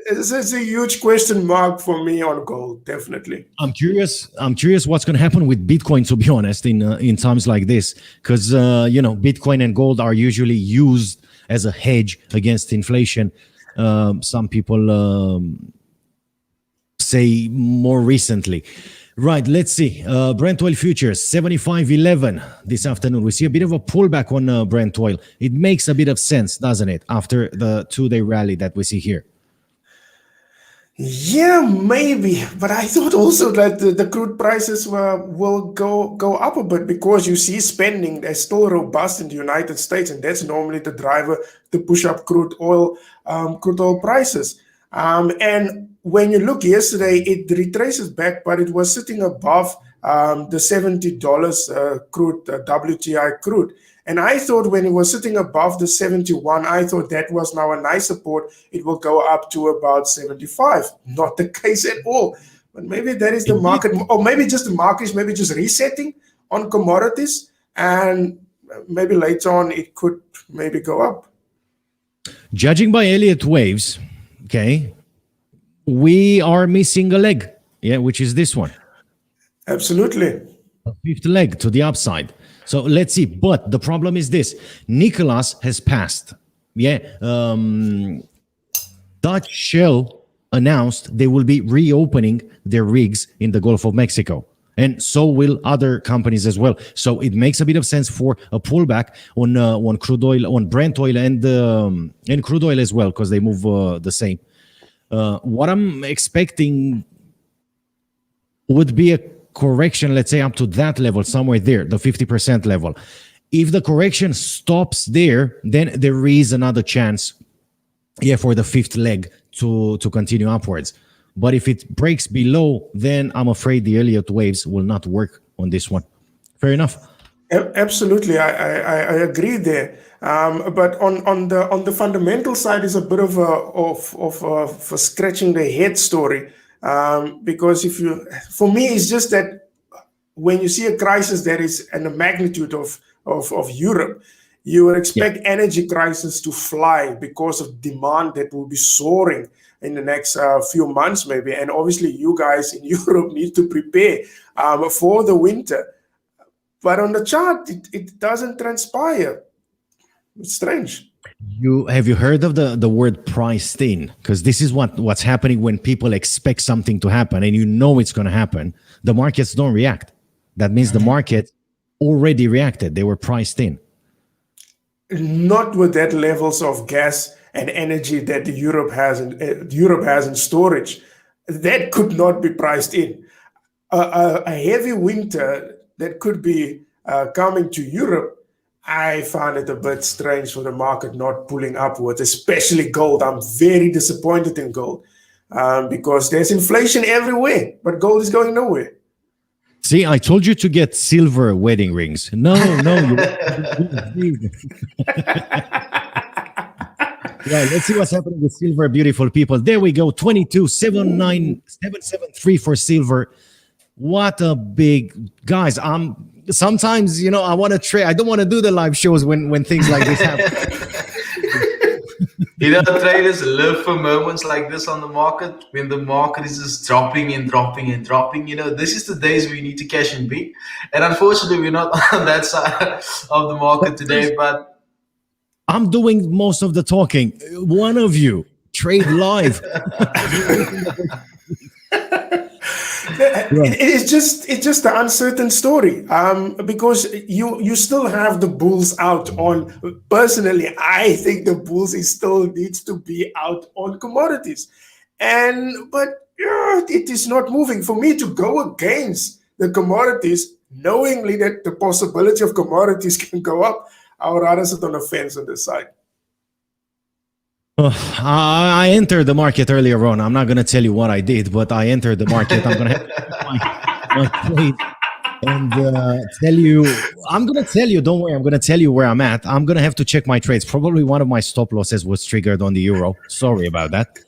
this is a huge question mark for me on gold, definitely. I'm curious what's going to happen with Bitcoin, to be honest, in times like this, because Bitcoin and gold are usually used as a hedge against inflation. Some people say more recently. Right, let's see. Brent oil futures 75.11 this afternoon. We see a bit of a pullback on Brent oil. It makes a bit of sense, doesn't it, after the 2-day rally that we see here? Yeah, maybe, but I thought also that the crude prices will go up a bit because you see spending is still robust in the United States, and that's normally the driver to push up crude oil prices. And when you look yesterday, it retraces back, but it was sitting above the $70 crude WTI crude. And I thought when it was sitting above the 71, I thought that was now a nice support. It will go up to about 75. Not the case at all. But maybe that is the market, or maybe just the market is maybe just resetting on commodities. And maybe later on it could maybe go up. Judging by Elliott waves, okay, we are missing a leg, which is this one. Absolutely. A fifth leg to the upside. So let's see. But the problem is this. Nicholas has passed. Dutch Shell announced they will be reopening their rigs in the Gulf of Mexico. And so will other companies as well. So it makes a bit of sense for a pullback on crude oil, on Brent oil and crude oil as well, because they move the same. What I'm expecting would be a correction, let's say up to that level, somewhere there, the 50% level. If the correction stops there, then there is another chance, for the fifth leg to continue upwards. But if it breaks below, then I'm afraid the Elliott waves will not work on this one. Fair enough. Absolutely, I agree there. But on the fundamental side is a bit of a scratching the head story. Because for me, it's just that when you see a crisis that is in the magnitude of Europe, you would expect energy crisis to fly because of demand that will be soaring in the next few months, maybe. And obviously, you guys in Europe need to prepare for the winter. But on the chart, it doesn't transpire. It's strange. Have you heard of the word priced in? Because this is what's happening when people expect something to happen and you know it's going to happen. The markets don't react. That means the market already reacted. They were priced in. Not with that levels of gas and energy that Europe has in storage. That could not be priced in. A heavy winter that could be coming to Europe, I find it a bit strange for the market not pulling upwards, especially gold. I'm very disappointed in gold because there's inflation everywhere, but gold is going nowhere. See, I told you to get silver wedding rings. No. Right, let's see what's happening with silver, beautiful people. There we go, 22,773 for silver. What a big, guys, sometimes, I want to trade. I don't want to do the live shows when things like this happen. Traders live for moments like this on the market when the market is just dropping and dropping and dropping. This is the days we need to cash in big. And unfortunately, we're not on that side of the market today. But I'm doing most of the talking. One of you trade live. It's just the uncertain story, because you still have the bulls out on. Personally, I think the bulls still needs to be out on commodities, but it is not moving. For me to go against the commodities, knowingly that the possibility of commodities can go up, I would rather sit on the fence on this side. I entered the market earlier on. I'm not going to tell you what I did, but I entered the market. I'm going to have to my trade and tell you. I'm going to tell you. Don't worry. I'm going to tell you where I'm at. I'm going to have to check my trades. Probably one of my stop losses was triggered on the euro. Sorry about that.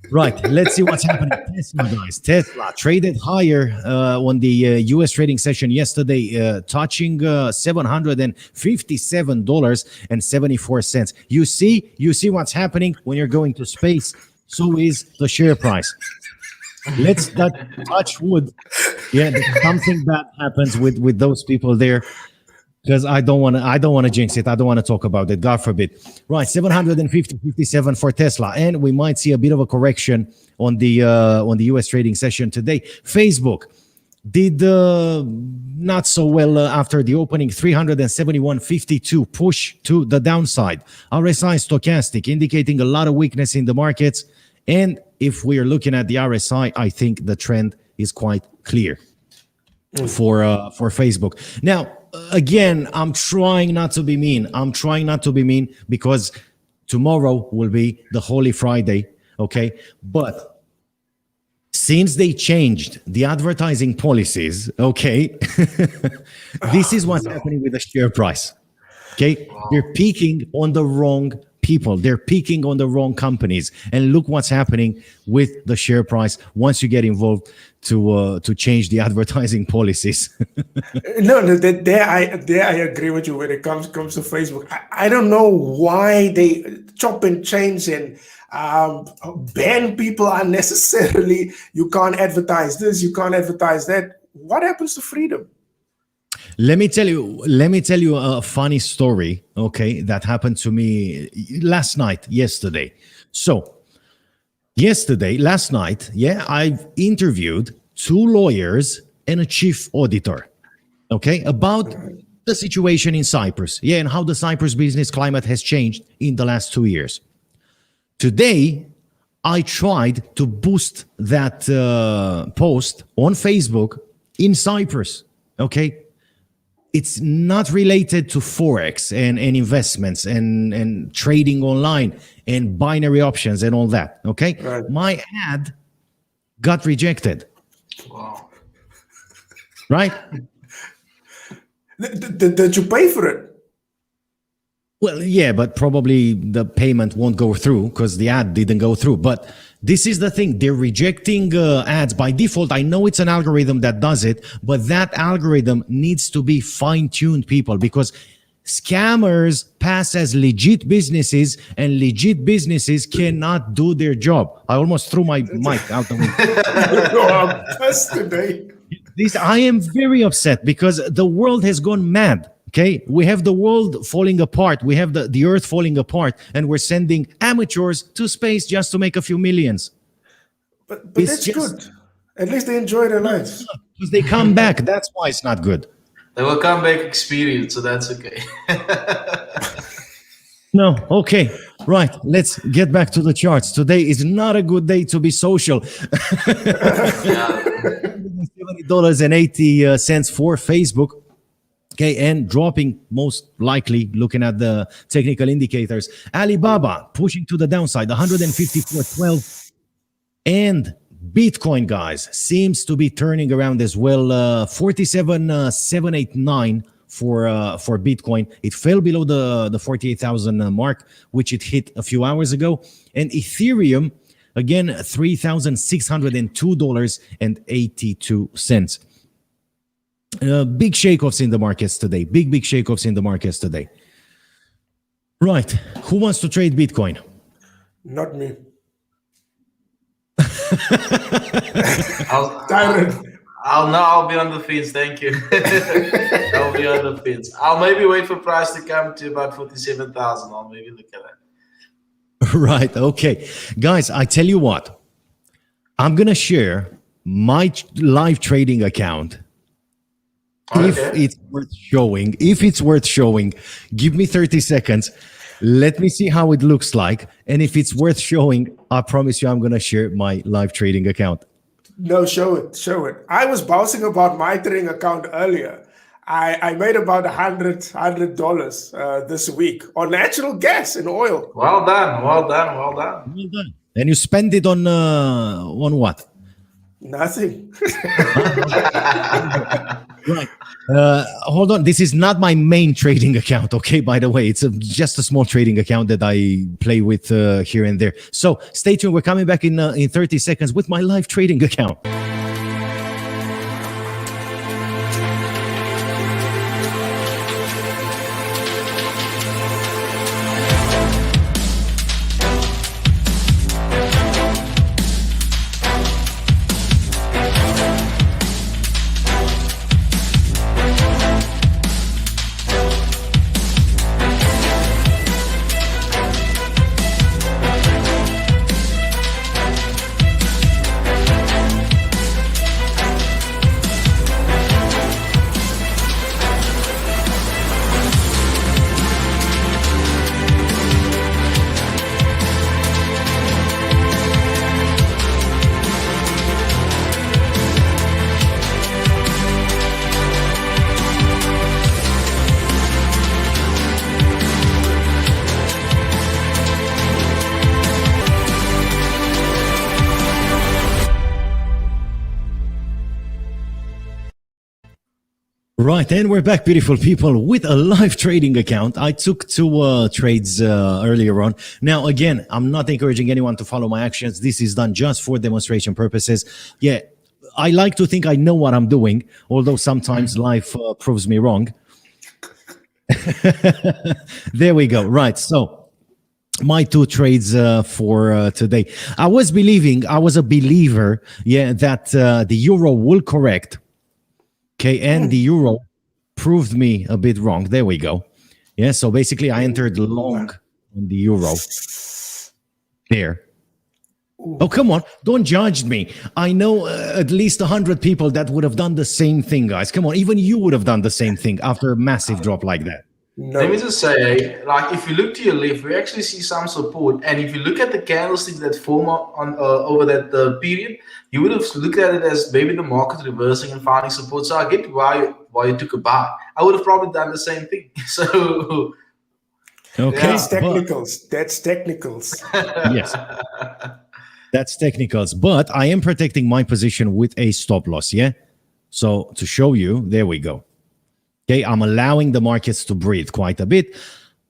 Right. Let's see what's happening. Tesla, guys. Tesla traded higher on the US trading session yesterday, touching $757.74. You see what's happening when you're going to space. So is the share price. Let's not touch wood. Yeah, something bad happens with those people there. Because I don't want to jinx it. I don't want to talk about it. God forbid. Right, 750.57 for Tesla, and we might see a bit of a correction on the US trading session today. Facebook did not so well after the opening. 371.52 push to the downside. RSI stochastic indicating a lot of weakness in the markets, and if we are looking at the RSI, I think the trend is quite clear for Facebook. Now, again, I'm trying not to be mean. Because tomorrow will be the Holy Friday, okay? But since they changed the advertising policies, okay, this is what's happening with the share price, okay? They're peaking on the wrong people. They're peaking on the wrong companies. And look what's happening with the share price once you get involved to change the advertising policies. There I agree with you when it comes to Facebook. I don't know why they chop and change and ban people unnecessarily. You can't advertise this, you can't advertise that. What happens to freedom? Let me tell you a funny story, okay, that happened to me yesterday. So, last night, I interviewed 2 lawyers and a chief auditor, okay, about the situation in Cyprus, and how the Cyprus business climate has changed in the last 2 years. Today, I tried to boost that post on Facebook in Cyprus, okay? It's not related to Forex and investments and trading online and binary options and all that, okay? Right. My ad got rejected. wow. Right? Did you pay for it? Well, yeah, but probably the payment won't go through because the ad didn't go through. But this is the thing. They're rejecting ads by default. I know it's an algorithm that does it, but that algorithm needs to be fine-tuned, people, because scammers pass as legit businesses, and legit businesses cannot do their job. I almost threw my mic out the window. I'm pissed today. I am very upset because the world has gone mad. Okay, we have the world falling apart. We have the earth falling apart, and we're sending amateurs to space just to make a few millions. But that's good. At least they enjoy their lives. Because they come back. That's why it's not good. They will come back experienced, so that's okay. No, okay. Right, let's get back to the charts. Today is not a good day to be social. $70.80 for Facebook. Okay, and dropping most likely, looking at the technical indicators. Alibaba pushing to the downside, 154.12. And Bitcoin, guys, seems to be turning around as well. 47,789 for Bitcoin. It fell below the 48,000 mark, which it hit a few hours ago. And Ethereum, again, $3,602.82. Big shake-offs in the markets today. Big shake-offs in the markets today. Right. Who wants to trade Bitcoin? Not me. I'll be on the fence. Thank you. I'll be on the fence. I'll maybe wait for price to come to about 47,000. I'll maybe look at that. Right. Okay. Guys, I tell you what. I'm going to share my live trading account. Okay. If it's worth showing, give me 30 seconds. Let me see how it looks like. And if it's worth showing, I promise you I'm going to share my live trading account. No, show it. I was bouncing about my trading account earlier. I made about $100 this week on natural gas and oil. Well done. And you spend it on what? Nothing. Right. Hold on. This is not my main trading account. Okay. By the way, it's just a small trading account that I play with here and there. So stay tuned. We're coming back in 30 seconds with my live trading account. Right, and we're back, beautiful people, with a live trading account. I took two trades earlier on. Now, again, I'm not encouraging anyone to follow my actions. This is done just for demonstration purposes. Yeah, I like to think I know what I'm doing, although sometimes life proves me wrong. There we go. Right, so my two trades for today. I was a believer, that the euro will correct. Okay, and the euro proved me a bit wrong. There we go. Yeah, so basically I entered long on the euro. There. Oh, come on. Don't judge me. I know at least 100 people that would have done the same thing, guys. Come on. Even you would have done the same thing after a massive drop like that. No. Let me just say, like, if you look to your left, we actually see some support. And if you look at the candlesticks that form on over that period, you would have looked at it as maybe the market reversing and finding support. So I get why you took a buy. I would have probably done the same thing. So okay, that's technicals. That's technicals. Yes, that's technicals. But I am protecting my position with a stop loss. Yeah. So to show you, there we go. Okay, I'm allowing the markets to breathe quite a bit.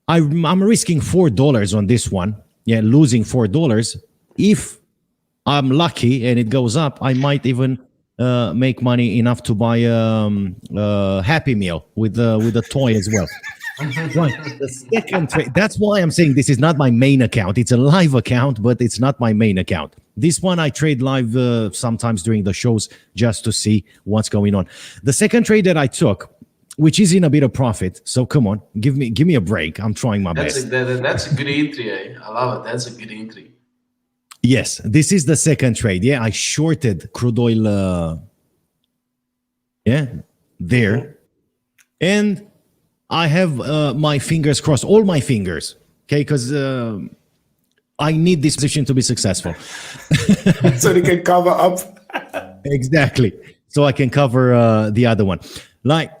I'm risking $4 on this one. Yeah, losing $4. If I'm lucky and it goes up, I might even make money enough to buy a Happy Meal with a toy as well. Right. The second trade. That's why I'm saying this is not my main account. It's a live account, but it's not my main account. This one I trade live sometimes during the shows just to see what's going on. The second trade that I took, which is in a bit of profit. So come on, give me a break. I'm trying my best. That's a good entry, eh? I love it. That's a good entry. Yes, this is the second trade. Yeah, I shorted crude oil. There. And I have my fingers crossed, all my fingers. Okay, because I need this position to be successful. So they can cover up. Exactly. So I can cover the other one. Like,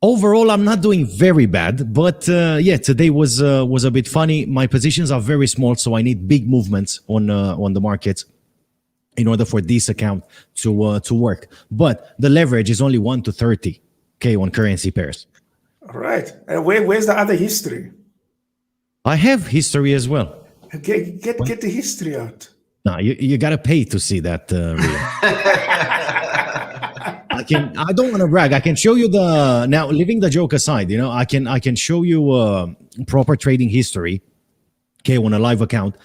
overall, I'm not doing very bad, but today was a bit funny. My positions are very small, so I need big movements on the markets in order for this account to work. But the leverage is only 1 to 30, okay, on currency pairs. All right. And where's the other history? I have history as well. Get the history out. No, you got to pay to see that. Really. I don't want to brag. I can show you now, leaving the joke aside, I can show you proper trading history, okay, on a live account,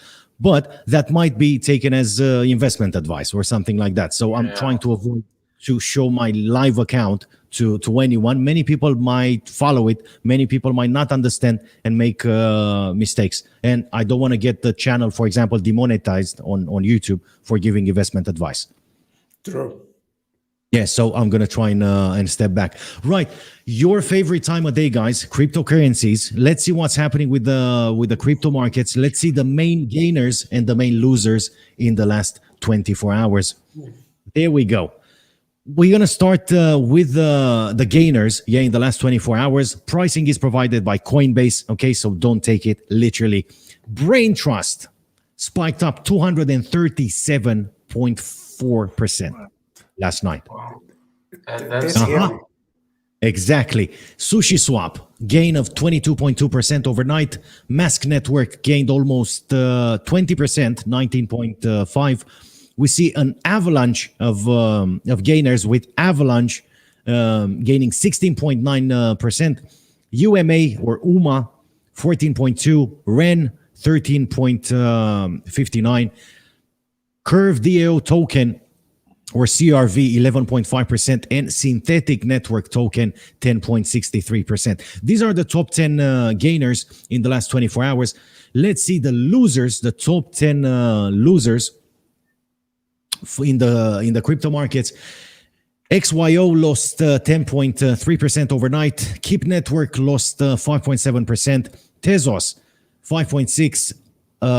but that might be taken as investment advice or something like that. So I'm trying to avoid to show my live account to anyone. Many people might follow it. Many people might not understand and make mistakes. And I don't want to get the channel, for example, demonetized on YouTube for giving investment advice. True. Yeah, so I'm gonna try and step back. Right, your favorite time of day, guys, cryptocurrencies. Let's see what's happening with the crypto markets. Let's see the main gainers and the main losers in the last 24 hours. There we go. We're gonna start with the gainers. Yeah, in the last 24 hours, pricing is provided by Coinbase. Okay, so don't take it literally. Brain Trust spiked up 237.4%. last night. Wow. That's Exactly. Sushi Swap, gain of 22.2% overnight. Mask Network gained almost 20%, 19.5. We see an avalanche of gainers, with Avalanche gaining 16.9%. UMA or UMA 14.2, REN 13.59, Curve DAO token or CRV 11.5%, and Synthetic Network token 10.63%. These are the top 10 gainers in the last 24 hours. Let's see the losers, the top 10 losers in the crypto markets. XYO lost 10.3% overnight. Keep Network lost 5.7%. Tezos 5.6%.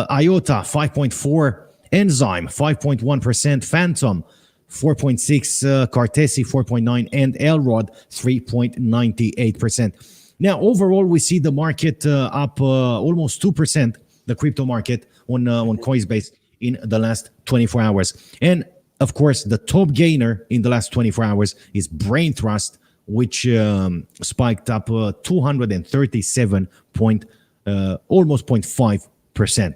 IOTA 5.4%. Enzyme 5.1%. Phantom 4.6%. Cartesi 4.9%. And Elrod 3.98%. Now, overall, we see the market up almost 2%, the crypto market on Coinbase in the last 24 hours. And of course, the top gainer in the last 24 hours is Brain Trust, which spiked up 237 almost 0.5%.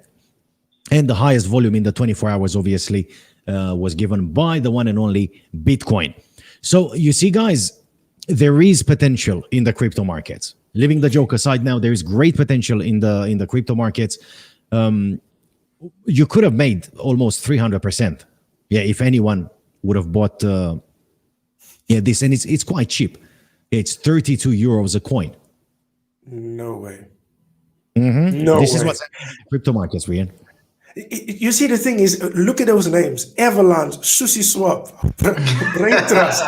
And the highest volume in the 24 hours, obviously, was given by the one and only Bitcoin. So you see, guys, there is potential in the crypto markets. Leaving the joke aside now, there is great potential in the crypto markets. You could have made almost 300%. Yeah, if anyone would have bought this, and it's quite cheap. It's 32 euros a coin. No way. Mm-hmm. No this way. is what's happening in crypto markets, Rian. You see, the thing is, look at those names: Avalanche, Sushi Swap, Brain Trust.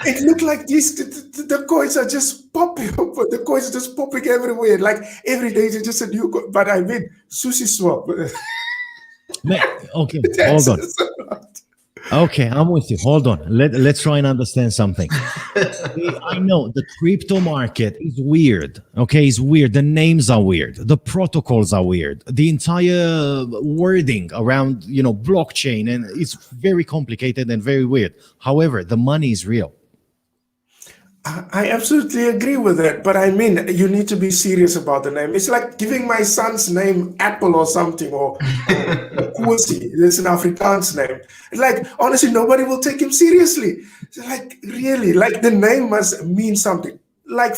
It looked like these the coins are just popping. The coins are just popping everywhere. Like every day, it's just a new coin. But I mean, Sushi Swap. Man, okay, hold on. Okay, I'm with you. Hold on. Let's try and understand something. I know the crypto market is weird. Okay, it's weird. The names are weird. The protocols are weird. The entire wording around, blockchain, and it's very complicated and very weird. However, the money is real. I absolutely agree with that, but I mean, you need to be serious about the name. It's like giving my son's name Apple or something, or Kwesi. It's an Afrikaans name. Like, honestly, nobody will take him seriously. Like, really, like the name must mean something. Like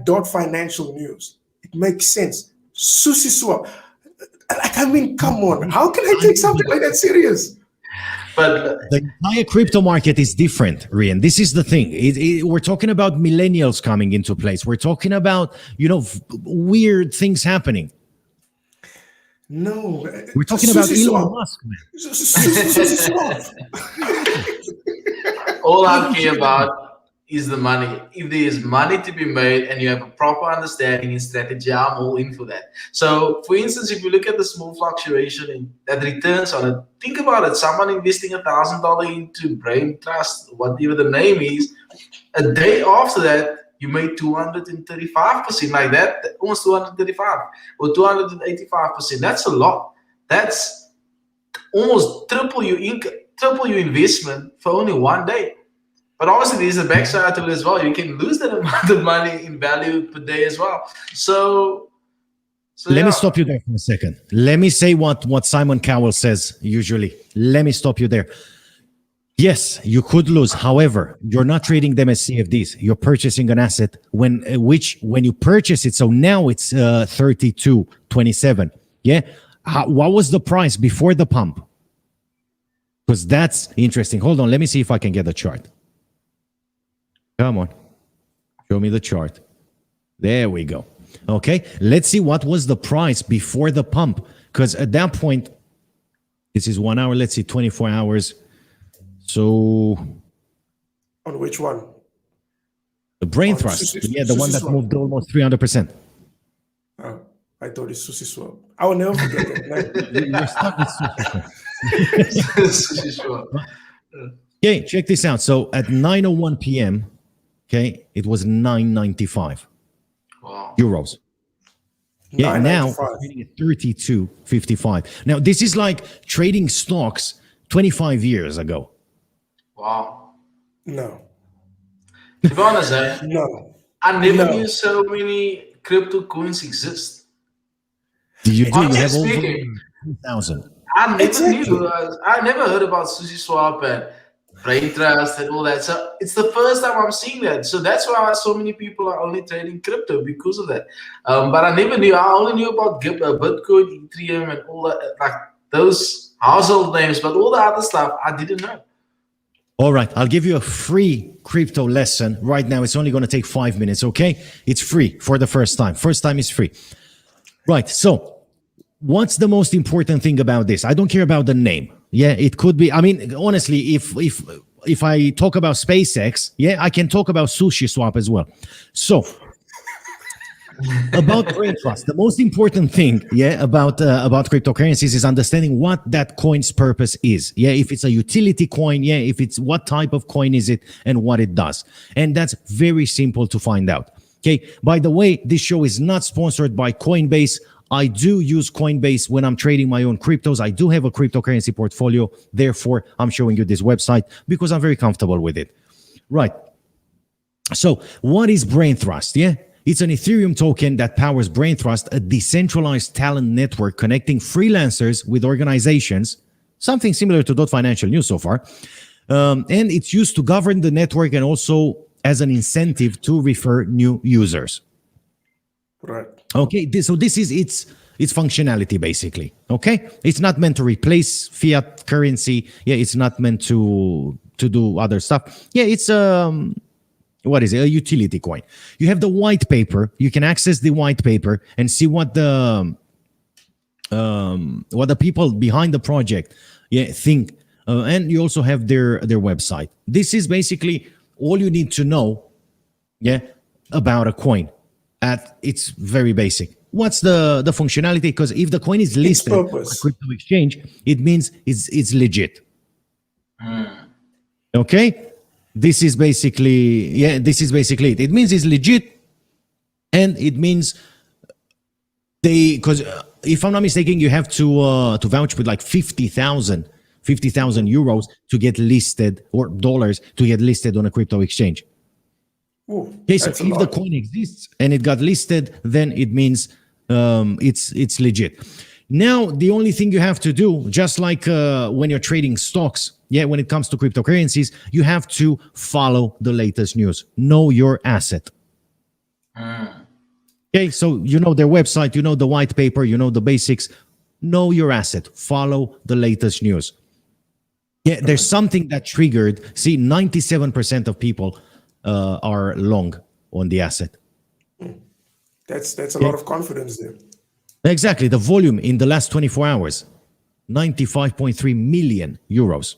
Dot Financial News. It makes sense. Sushi Swap. Like, I mean, come on. How can I take something like that serious? But the entire crypto market is different, Rian. This is the thing. We're talking about millennials coming into place. We're talking about, weird things happening. No. We're talking about Elon Musk, man. all I care about is the money. If there is money to be made and you have a proper understanding and strategy, I'm all in for that. So, for instance, if you look at the small fluctuation that returns on it, think about it. Someone investing $1,000 into Brain Trust, whatever the name is, a day after that, you made 235% like that, almost 235 or 285%. That's a lot. That's almost triple your income, triple your investment for only one day. But obviously, there's a backside to it as well. You can lose that amount of money in value per day as well. So let me stop you there for a second. Let me say what Simon Cowell says usually. Let me stop you there. Yes, you could lose. However, you're not trading them as CFDs. You're purchasing an asset when you purchase it. So now it's 32.27. Yeah. What was the price before the pump? Because that's interesting. Hold on. Let me see if I can get the chart. Come on. Show me the chart. There we go. Okay. Let's see what was the price before the pump. Because at that point, this is 1 hour. Let's see, 24 hours. So On which one? the brain thrust, the one that moved almost 300%. Oh, I thought it's Sushi Swap. I will never forget that. You're stuck with Sushi Swap. Okay, check this out. So at 9:01 p.m., okay, it was 9.95 Wow. euros. Yeah, now 9.95. it's trading at 32.55. Now this is like trading stocks 25 years ago. Wow. No. To be honest, No. I never No. knew so many crypto coins exist. You do. You Honestly have over speaking, 2,000. I never Exactly. knew. I never heard about Sushi Swap and Brain Trust and all that. So it's the first time I'm seeing that. So that's why so many people are only trading crypto because of that. But I never knew. I only knew about Bitcoin, Ethereum, and all that, like those household names. But all the other stuff, I didn't know. All right, I'll give you a free crypto lesson right now. It's only going to take 5 minutes, okay? It's free for the first time. First time is free. Right, so what's the most important thing about this? I don't care about the name. Yeah, it could be, I mean, honestly, if I talk about SpaceX, yeah, I can talk about Sushi Swap as well. So about brain trust, the most important thing, yeah, about cryptocurrencies is understanding what that coin's purpose is. Yeah, if it's a utility coin, yeah, if it's what type of coin is it and what it does, and that's very simple to find out. Okay. By the way, this show is not sponsored by Coinbase. I do use Coinbase when I'm trading my own cryptos. I do have a cryptocurrency portfolio. Therefore, I'm showing you this website because I'm very comfortable with it. Right. So, what is Brain Trust? Yeah. It's an Ethereum token that powers Brain Trust, a decentralized talent network connecting freelancers with organizations, something similar to Dot Financial News so far. And it's used to govern the network and also as an incentive to refer new users. Right. Okay, so this is its functionality basically. Okay, it's not meant to replace fiat currency. Yeah, it's not meant to do other stuff. Yeah, it's what is it? A utility coin. You have the white paper. You can access the white paper and see what the people behind the project think. And you also have their website. This is basically all you need to know, about a coin. It's very basic. What's the functionality? Because if the coin is listed on a crypto exchange, it means it's legit. Okay? This is basically it. It means it's legit, and it means because if I'm not mistaken, you have to vouch with like 50,000 euros to get listed, or dollars to get listed on a crypto exchange. Ooh, Okay, so if the coin exists and it got listed, then it means it's legit. Now, the only thing you have to do, just like when you're trading stocks, when it comes to cryptocurrencies, you have to follow the latest news. Know your asset. Okay, so you know their website, you know the white paper, you know the basics. Know your asset. Follow the latest news. Yeah, there's something that triggered. See, 97% of people are long on the asset. That's a lot of confidence there. Exactly. The volume in the last 24 hours, 95.3 million euros.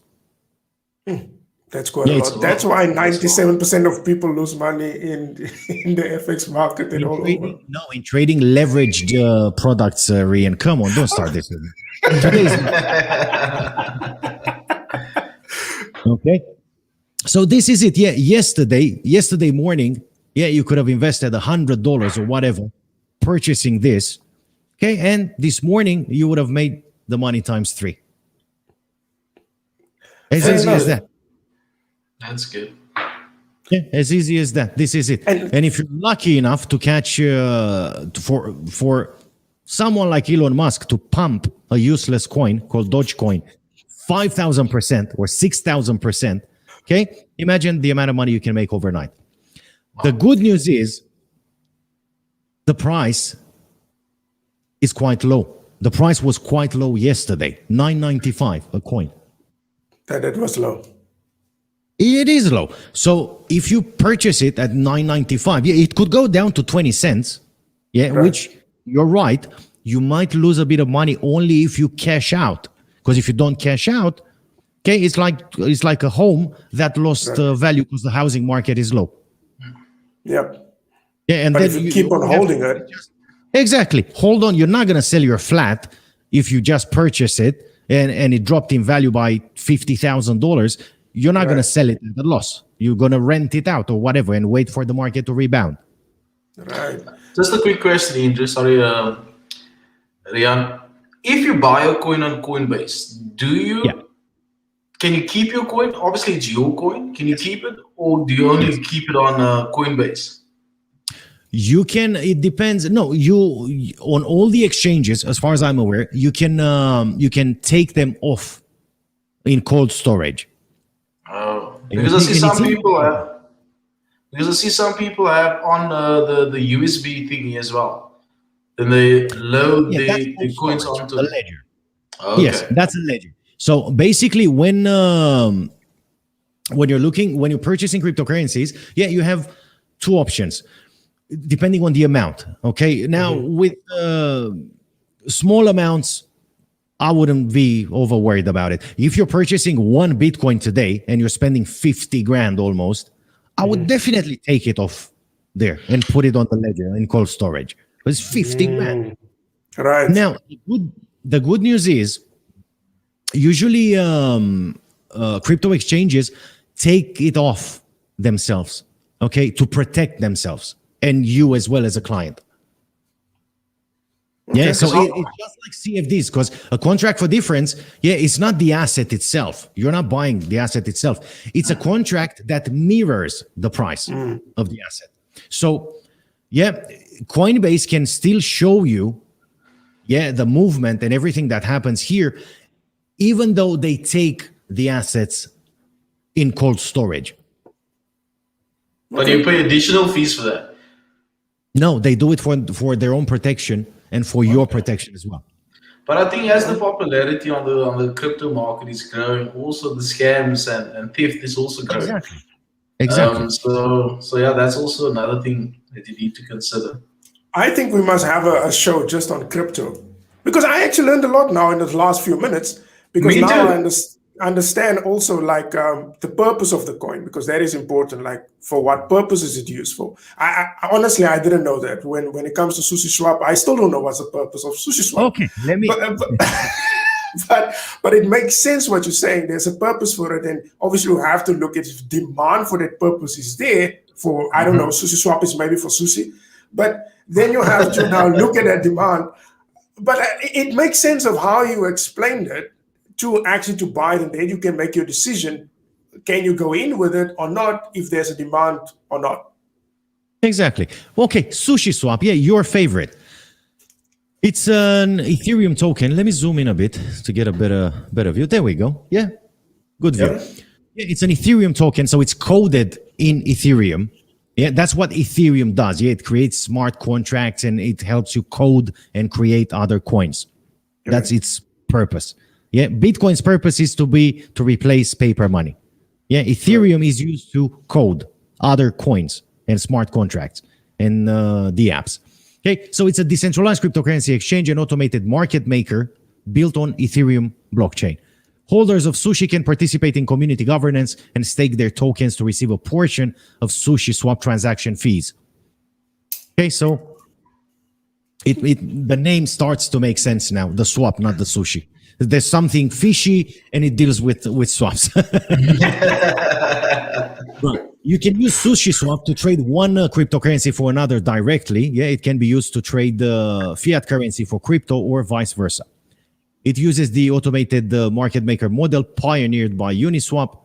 That's quite a lot. That's why 97% of people lose money in the FX market and all over. No, in trading leveraged products, Rian. Come on, don't start this with me. Okay. So this is it. Yeah, yesterday morning, you could have invested $100 or whatever purchasing this. Okay, and this morning you would have made the money times 3. As easy as that. That's good. Yeah, as easy as that. This is it. And if you're lucky enough to catch for someone like Elon Musk to pump a useless coin called Dogecoin 5,000% or 6,000%, okay, imagine the amount of money you can make overnight. The good news is the price is quite low. The price was quite low yesterday, $9.95 a coin. That it was low. It is low. So if you purchase it at $9.95, yeah, it could go down to 20 cents. Yeah, Right. which you're right. You might lose a bit of money only if you cash out. Because if you don't cash out, okay, it's like a home that lost value because the housing market is low. Yep. Yeah, and But then if you keep on have holding to it, exactly. Hold on. You're not going to sell your flat if you just purchase it and it dropped in value by $50,000. You're not going to sell it at a loss. You're going to rent it out or whatever and wait for the market to rebound. right? Just a quick question, Andrew. Sorry, Rian. If you buy a coin on Coinbase, can you keep your coin? Obviously, it's your coin. Can you keep it, or do you only keep it on Coinbase? You can. It depends. No, you on all the exchanges, as far as I'm aware, you can take them off in cold storage. Oh, because I see some people have. Because I see some people have on the USB thingy as well. Then they load the coins onto the ledger. Okay. Yes, that's a ledger. So basically, when you're purchasing cryptocurrencies, yeah, you have two options depending on the amount. Okay, now with small amounts, I wouldn't be over worried about it. If you're purchasing one Bitcoin today and you're spending 50 grand almost, I would definitely take it off there and put it on the ledger in cold storage. It's 50 grand. Right. Now, the good news is usually crypto exchanges take it off themselves, okay, to protect themselves and you as well as a client. Yeah, so it's just like CFDs, because a contract for difference, yeah, it's not the asset itself. You're not buying the asset itself. It's a contract that mirrors the price of the asset. So, yeah, Coinbase can still show you, yeah, the movement and everything that happens here, even though they take the assets in cold storage. But you pay additional fees for that. No, they do it for their own protection and for your protection as well. But I think as the popularity on the crypto market is growing, also the scams and theft is also growing. Exactly. So yeah, that's also another thing that you need to consider. I think we must have a show just on crypto, because I actually learned a lot now in the last few minutes, because Me now too. I understand also like the purpose of the coin, because that is important, like for what purpose is it used for. I honestly, I didn't know that. When it comes to Sushi Swap, I still don't know what's the purpose of Sushi Swap. Okay, let me... But it makes sense what you're saying. There's a purpose for it, and obviously you have to look at if demand for that purpose is there. For I don't know, Sushi Swap is maybe for sushi, but then you have to now look at that demand. But it makes sense of how you explained it to actually to buy it, and then you can make your decision. Can you go in with it or not? If there's a demand or not. Exactly. Okay, Sushi Swap. Yeah, your favorite. It's an Ethereum token. Let me zoom in a bit to get a better view. There we go. Yeah, good view. Yeah, it's an Ethereum token, so it's coded in Ethereum. Yeah, that's what Ethereum does. Yeah, it creates smart contracts and it helps you code and create other coins. That's its purpose. Yeah, Bitcoin's purpose is to replace paper money. Yeah, Ethereum is used to code other coins and smart contracts and the apps. Okay, so it's a decentralized cryptocurrency exchange and automated market maker built on Ethereum blockchain. Holders of Sushi can participate in community governance and stake their tokens to receive a portion of Sushi Swap transaction fees. Okay, so the name starts to make sense now. The swap, not the sushi. There's something fishy, and it deals with swaps. Right. You can use Sushi Swap to trade one cryptocurrency for another directly. Yeah, it can be used to trade fiat currency for crypto or vice versa. It uses the automated market maker model pioneered by Uniswap.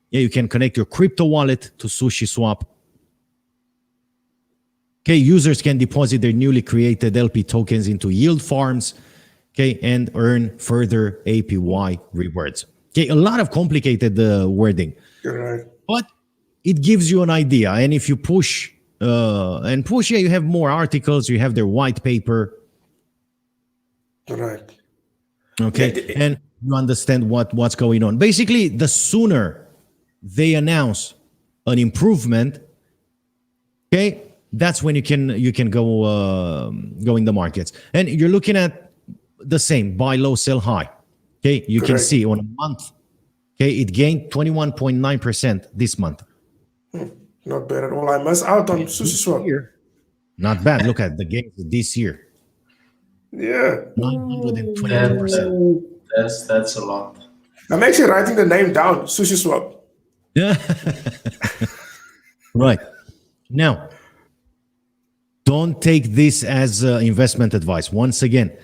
Yeah, you can connect your crypto wallet to Sushi Swap. Okay, users can deposit their newly created LP tokens into yield farms, okay, and earn further APY rewards. Okay, a lot of complicated wording, Right. but it gives you an idea. And if you push, yeah, you have more articles, you have their white paper, Right. okay, and you understand what's going on. Basically, the sooner they announce an improvement, okay, that's when you can go in the markets. And you're looking at the same buy low, sell high. Okay, you can see on a month, okay, it gained 21.9% this month. Not bad at all. I must out on SushiSwap. Not bad. Look at the gains this year. Yeah. 922%. That's a lot. I'm actually writing the name down, SushiSwap. Yeah. Right. Now, don't take this as investment advice. Once again,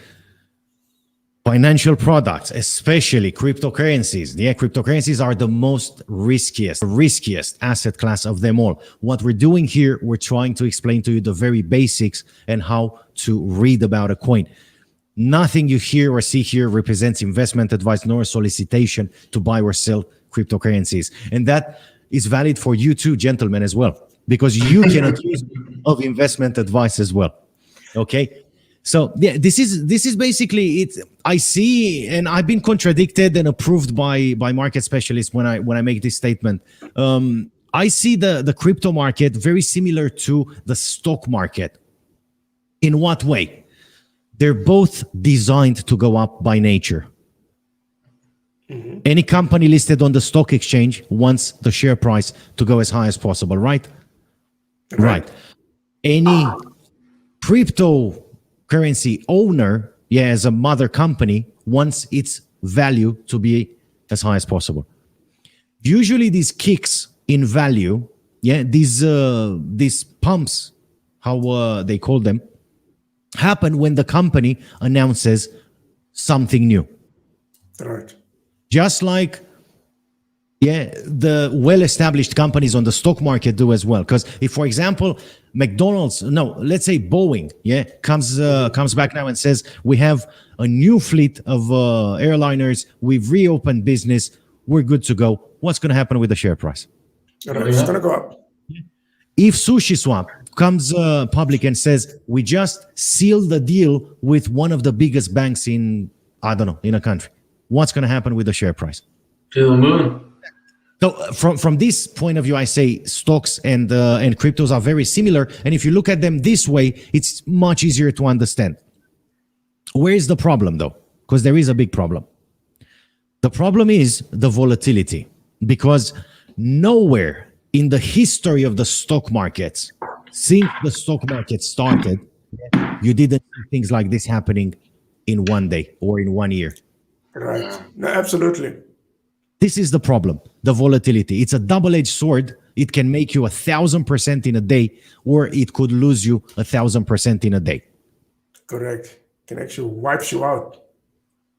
financial products, especially cryptocurrencies. Yeah, cryptocurrencies are the most riskiest asset class of them all. What we're doing here, we're trying to explain to you the very basics and how to read about a coin. Nothing you hear or see here represents investment advice nor solicitation to buy or sell cryptocurrencies. And that is valid for you too, gentlemen, as well, because you can accuse of investment advice as well. Okay? So yeah, this is basically it. I see, and I've been contradicted and approved by market specialists when I make this statement. I see the crypto market very similar to the stock market. In what way? They're both designed to go up by nature. Mm-hmm. Any company listed on the stock exchange wants the share price to go as high as possible, right? Right. Any cryptocurrency owner, as a mother company, wants its value to be as high as possible. Usually these kicks in value, these pumps, how they call them, happen when the company announces something new. Right. Just like the well-established companies on the stock market do as well. Because if, for example, let's say Boeing, comes back now and says, we have a new fleet of airliners, we've reopened business, we're good to go. What's going to happen with the share price? Right. It's going to go up. If SushiSwap comes public and says, we just sealed the deal with one of the biggest banks in a country, what's going to happen with the share price? To the moon. So from this point of view, I say stocks and cryptos are very similar. And if you look at them this way, it's much easier to understand. Where is the problem, though? Because there is a big problem. The problem is the volatility, because nowhere in the history of the stock markets, since the stock market started, you didn't see things like this happening in one day or in 1 year. Right. No, absolutely. This is the problem, the volatility. It's a double-edged sword. It can make you 1,000% in a day, or it could lose you 1,000% in a day. Correct. Can actually wipe you out.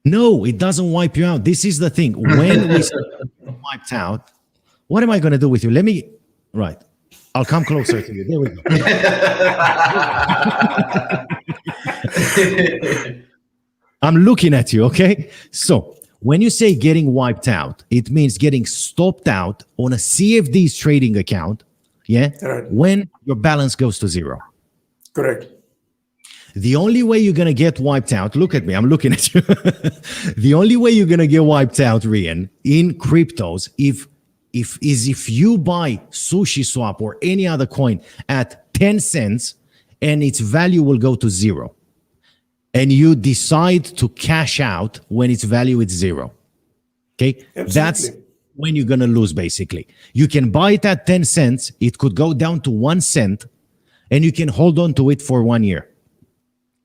No, it doesn't wipe you out. This is the thing. When we wiped out, what am I going to do with you? Right. I'll come closer to you. There we go. I'm looking at you, okay? So when you say getting wiped out, it means getting stopped out on a CFD's trading account, Right. when your balance goes to zero. Correct. The only way you're going to get wiped out, look at me, I'm looking at you. The only way you're going to get wiped out, Rian, in cryptos, if you buy SushiSwap or any other coin at 10 cents and its value will go to zero, and you decide to cash out when its value is zero. Okay? Absolutely. That's when you're going to lose, basically. You can buy it at 10 cents. It could go down to 1 cent, and you can hold on to it for 1 year.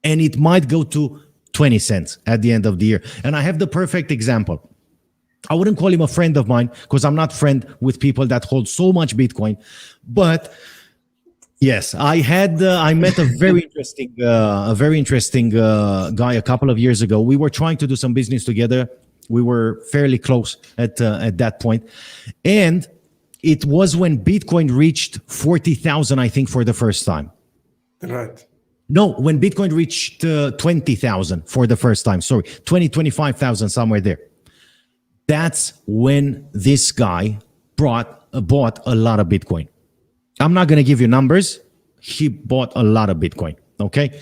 And it might go to 20 cents at the end of the year. And I have the perfect example. I wouldn't call him a friend of mine because I'm not friend with people that hold so much Bitcoin. But yes, I met a very interesting guy a couple of years ago. We were trying to do some business together. We were fairly close at that point. And it was when Bitcoin reached 40,000, I think, for the first time. Right. No, when Bitcoin reached 20,000 for the first time. Sorry, 25,000, somewhere there. That's when this guy bought a lot of Bitcoin. I'm not going to give you numbers. He bought a lot of Bitcoin. Okay.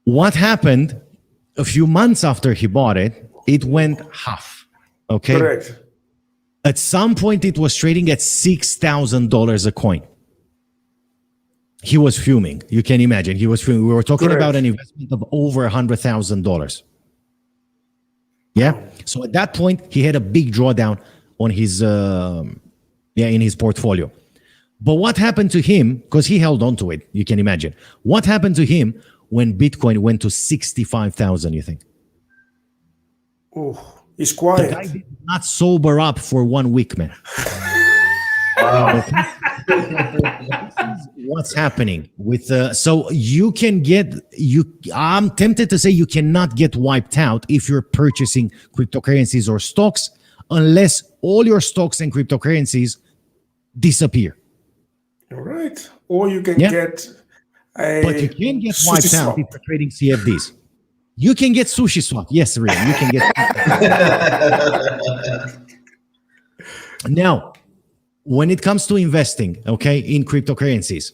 What happened a few months after he bought it? It went half. Okay. Correct. At some point, it was trading at $6,000 a coin. He was fuming. You can imagine. He was fuming. We were talking Correct. about an investment of over $100,000. Yeah. So at that point, he had a big drawdown on his in his portfolio. But what happened to him? Because he held on to it. You can imagine what happened to him when Bitcoin went to 65,000. You think? Oh, he's The guy quiet. did not sober up for 1 week, man. Wow. What's happening with so you can get I'm tempted to say you cannot get wiped out if you're purchasing cryptocurrencies or stocks unless all your stocks and cryptocurrencies disappear. All right. Or you can Yeah. get a But you can get wiped sushi out swap. if you're trading CFDs. You can get sushi swap. Yes, Rian, you can get. Now, when it comes to investing, okay, in cryptocurrencies,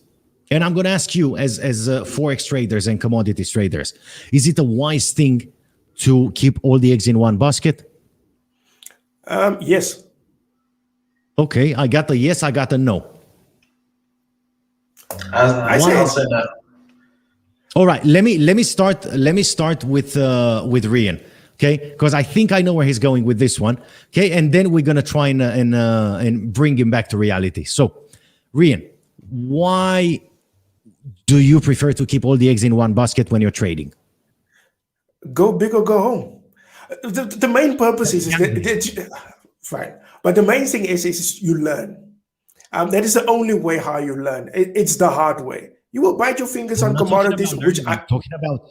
and I'm going to ask you as forex traders and commodities traders, is it a wise thing to keep all the eggs in one basket? Yes. Okay, I got the yes, I got the no. I'll say that. All right, let me start with Rian, okay? Because I think I know where he's going with this one, okay? And then we're gonna try and bring him back to reality. So, Rian, why do you prefer to keep all the eggs in one basket when you're trading? Go big or go home. The main purpose is fine, but the main thing is you learn. That is the only way how you learn. It's the hard way. You will bite your fingers on commodities, which I'm talking about.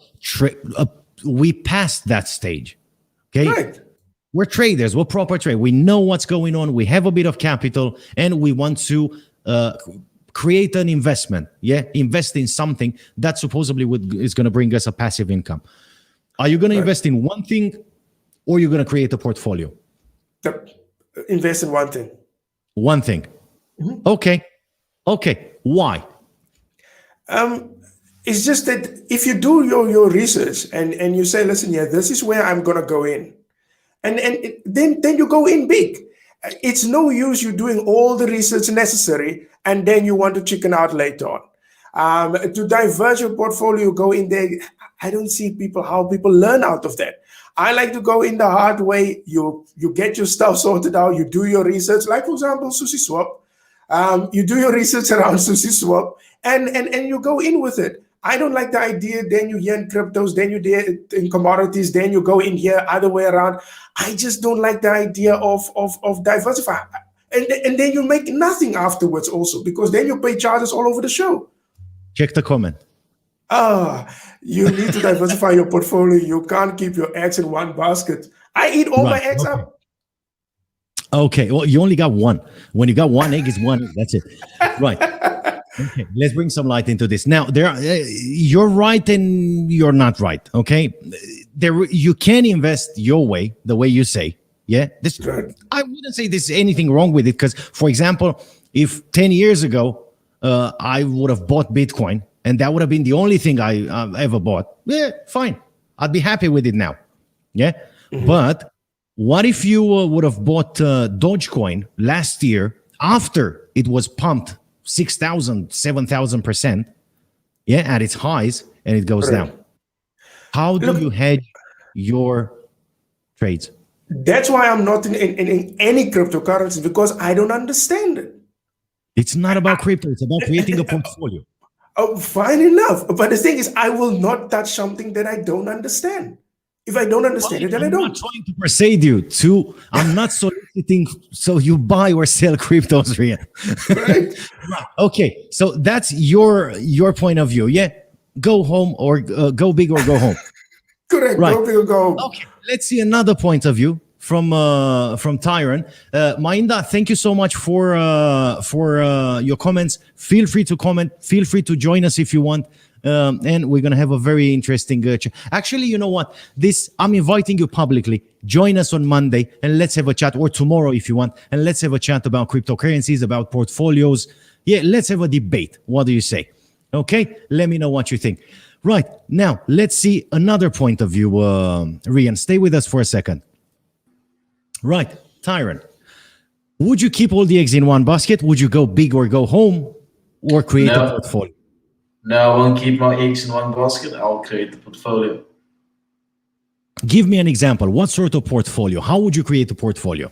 We passed that stage. Okay, right. we're traders. We're proper trade. We know what's going on. We have a bit of capital, and we want to create an investment. Yeah, invest in something that supposedly is going to bring us a passive income. Are you going to invest in one thing, or are you going to create a portfolio? Invest in one thing. One thing. Okay. Why? It's just that if you do your research and you say, listen, yeah, this is where I'm gonna go in, and then you go in big. It's no use you doing all the research necessary and then you want to chicken out later on. To diverge your portfolio, go in there. I don't see how people learn out of that. I like to go in the hard way. You get your stuff sorted out. You do your research, like for example, Sushi Swap. You do your research around Sushi Swap and you go in with it. I don't like the idea. Then you hear in cryptos, then you hear in commodities, then you go in here, other way around. I just don't like the idea of diversify. And then you make nothing afterwards also, because then you pay charges all over the show. Check the comment. You need to diversify your portfolio. You can't keep your eggs in one basket. I eat all my eggs up. Okay, well, you only got one. When you got one egg, it's one egg. That's it. Right. Okay, let's bring some light into this. Now, you're right and you're not right, okay? You can invest your way, the way you say. Yeah? Right. I wouldn't say there's anything wrong with it because, for example, if 10 years ago I would have bought Bitcoin and that would have been the only thing I ever bought, yeah, fine. I'd be happy with it now. Yeah? But what if you would have bought Dogecoin last year after it was pumped 6,000, 7,000%, yeah, at its highs, and it goes down? How do you hedge your trades? That's why I'm not in any cryptocurrency, because I don't understand it. It's not about crypto. It's about creating a portfolio. Oh, fine enough. But the thing is, I will not touch something that I don't understand. If I don't understand it, then I I'm don't. not trying to persuade you to. I'm not soliciting so you buy or sell cryptos, Rian. Right? Okay, so that's your point of view. Yeah, go home or go big or go home. Correct. Right. Go big or go home. Okay, let's see another point of view from Tyron. Mainda, thank you so much for your comments. Feel free to comment. Feel free to join us if you want. And we're going to have a very interesting chat. Actually, you know what? I'm inviting you publicly. Join us on Monday and let's have a chat, or tomorrow if you want. And let's have a chat about cryptocurrencies, about portfolios. Yeah, let's have a debate. What do you say? Okay, let me know what you think. Right, now let's see another point of view. Rian, stay with us for a second. Right, Tyron, would you keep all the eggs in one basket? Would you go big or go home, or create a portfolio? No, I won't keep my eggs in one basket. I'll create a portfolio. Give me an example. What sort of portfolio? How would you create a portfolio?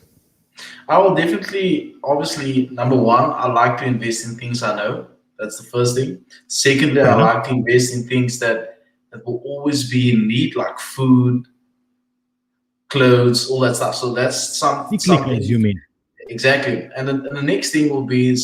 I will definitely, obviously, number one, I like to invest in things I know. That's the first thing. Secondly, I like to invest in things that will always be in need, like food, clothes, all that stuff. So that's something. You mean? Exactly. And then the next thing will be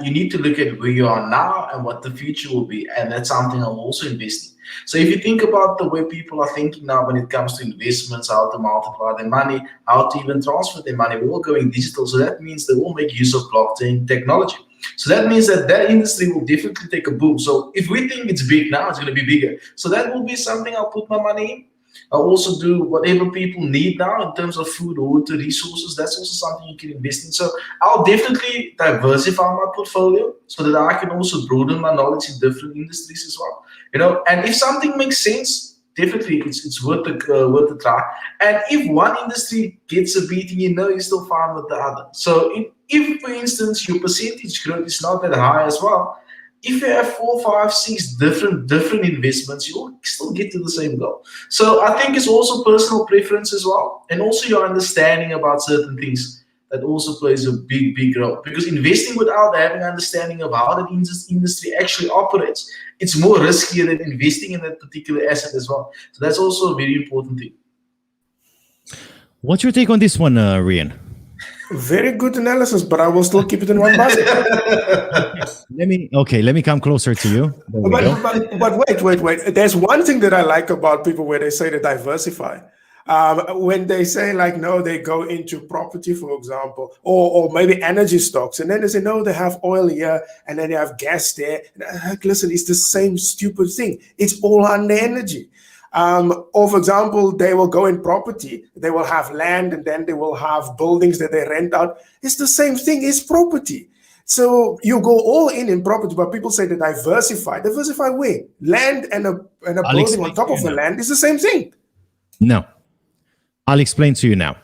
you need to look at where you are now and what the future will be. And that's something I'll also invest in. So if you think about the way people are thinking now when it comes to investments, how to multiply their money, how to even transfer their money, we're all going digital. So that means they will make use of blockchain technology. So that means that industry will definitely take a boom. So if we think it's big now, it's going to be bigger. So that will be something I'll put my money in. I'll also do whatever people need now in terms of food or water resources. That's also something you can invest in. So I'll definitely diversify my portfolio so that I can also broaden my knowledge in different industries as well. And if something makes sense, definitely it's worth a try. And if one industry gets a beating, you're still fine with the other. So if for instance your percentage growth is not that high as well, if you have 4, 5, 6 different investments, you'll still get to the same goal. So I think it's also personal preference as well, and also your understanding about certain things that also plays a big role. Because investing without having understanding of how the industry actually operates, it's more riskier than investing in that particular asset as well. So that's also a very important thing. What's your take on this one, Rian? Very good analysis, but I will still keep it in one basket. Let me come closer to you. But wait. There's one thing that I like about people where they say they diversify. When they say no, they go into property, for example, or maybe energy stocks, and then they say no, they have oil here and then they have gas there. Listen, it's the same stupid thing. It's all under energy. Or for example, they will go in property, they will have land, and then they will have buildings that they rent out. It's the same thing, it's property. So you go all in property, but people say they diversify. Diversify where? Land and a building on top of the land is the same thing. No. I'll explain to you now.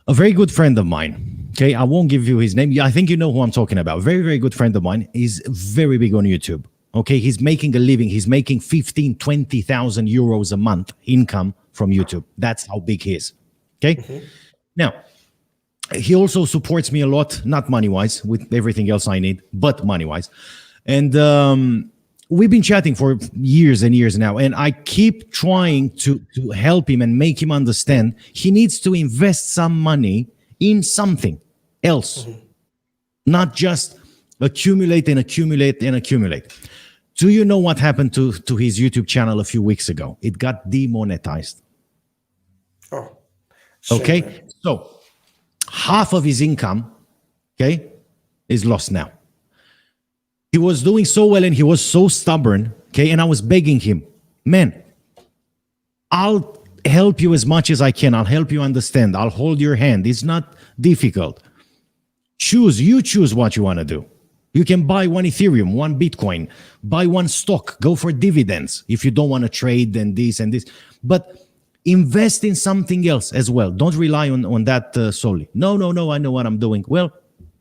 A very good friend of mine, okay, I won't give you his name. I think you know who I'm talking about. Very, very good friend of mine. He's very big on YouTube. Okay, he's making a living. He's making 15,000, 20,000 euros a month income from YouTube. That's how big he is. Okay. Mm-hmm. Now, he also supports me a lot, not money-wise, with everything else I need, but money-wise. And we've been chatting for years and years now, and I keep trying to help him and make him understand he needs to invest some money in something else, not just accumulate and accumulate and accumulate. Do you know what happened to his YouTube channel a few weeks ago? It got demonetized. Oh, okay. Man. So half of his income, okay, is lost now. He was doing so well and he was so stubborn, okay, and I was begging him, man, I'll help you as much as I can. I'll help you understand. I'll hold your hand. It's not difficult. You choose what you want to do. You can buy one Ethereum, one Bitcoin, buy one stock, go for dividends if you don't want to trade and this. But invest in something else as well. Don't rely on that solely. No, I know what I'm doing. Well,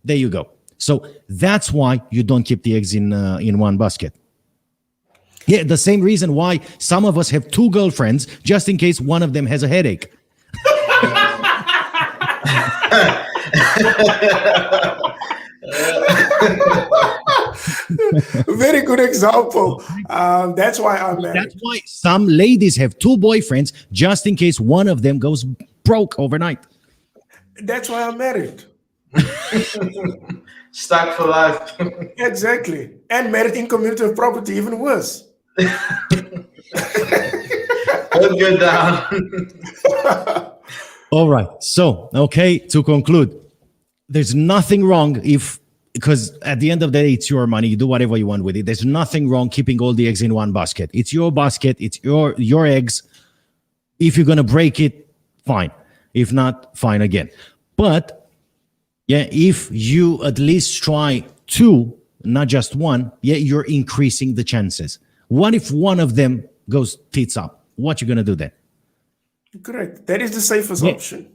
there you go. So that's why you don't keep the eggs in one basket. Yeah, the same reason why some of us have 2 girlfriends just in case one of them has a headache. Very good example. That's why I'm married. That's why some ladies have 2 boyfriends just in case one of them goes broke overnight. That's why I'm married. Stuck for life. Exactly. And married in community of property, even worse. Don't go down. All right. So, okay, to conclude, there's nothing wrong because at the end of the day, it's your money. You do whatever you want with it. There's nothing wrong keeping all the eggs in one basket. It's your basket. It's your eggs. If you're going to break it, fine. If not, fine again. But yeah, if you at least try two, not just one, yeah, you're increasing the chances. What if one of them goes tits up? What you going to do then? Correct. That is the safest option.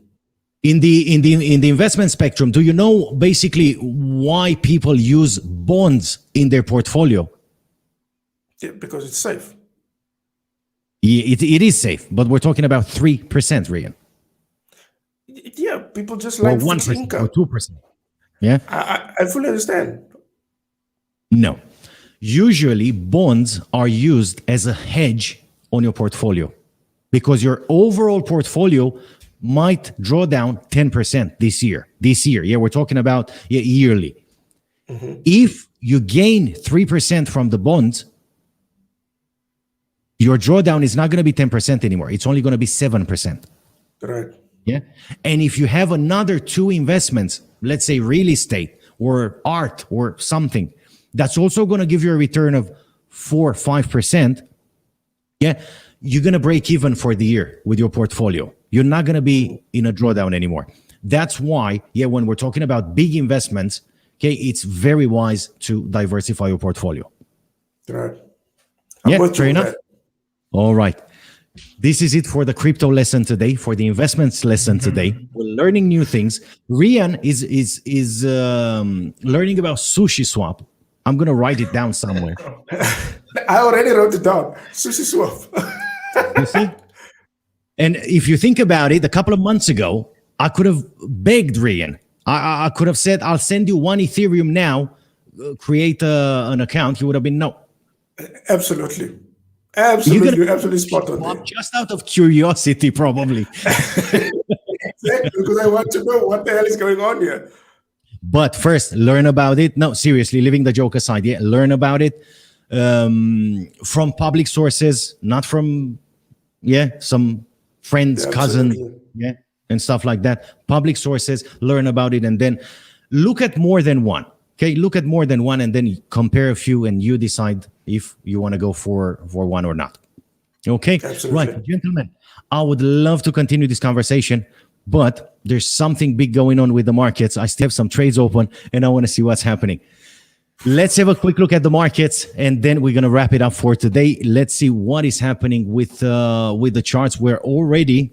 In the investment spectrum, do you know basically why people use bonds in their portfolio? Yeah, because it's safe. It is safe, but we're talking about 3%, Rian. Yeah, people just like Or fixed 1% income. or 2%. Yeah? I fully understand. No. Usually, bonds are used as a hedge on your portfolio because your overall portfolio might draw down 10% this year. Yeah, we're talking about yearly. If you gain 3% from the bonds, your drawdown is not going to be 10% anymore. It's only going to be 7%. Right. Yeah. And if you have another two investments, let's say real estate or art or something, that's also going to give you a return of 4-5%. Yeah. You're going to break even for the year with your portfolio. You're not going to be in a drawdown anymore. That's why, yeah, when we're talking about big investments, okay, it's very wise to diversify your portfolio. Right. Yeah, fair enough. That. All right. This is it for the crypto lesson today, for the investments lesson today. We're learning new things. Rian is learning about Sushi Swap. I'm going to write it down somewhere. I already wrote it down. Sushi Swap. You see? And if you think about it, a couple of months ago, I could have begged Rian. I could have said, I'll send you one Ethereum now, create an account. He would have been no. Absolutely. Absolutely. You're absolutely spot on there. Just out of curiosity, probably. Exactly, because I want to know what the hell is going on here. But first, learn about it. No, seriously, leaving the joke aside, yeah, learn about it from public sources, not from, some friends, cousins, and stuff like that. Public sources, learn about it, and then look at more than one. Okay, look at more than one, and then compare a few, and you decide if you want to go for one or not. Okay, absolutely. Right, gentlemen. I would love to continue this conversation, but there's something big going on with the markets. I still have some trades open, and I want to see what's happening. Let's have a quick look at the markets, and then we're going to wrap it up for today. Let's see what is happening with the charts. We're already,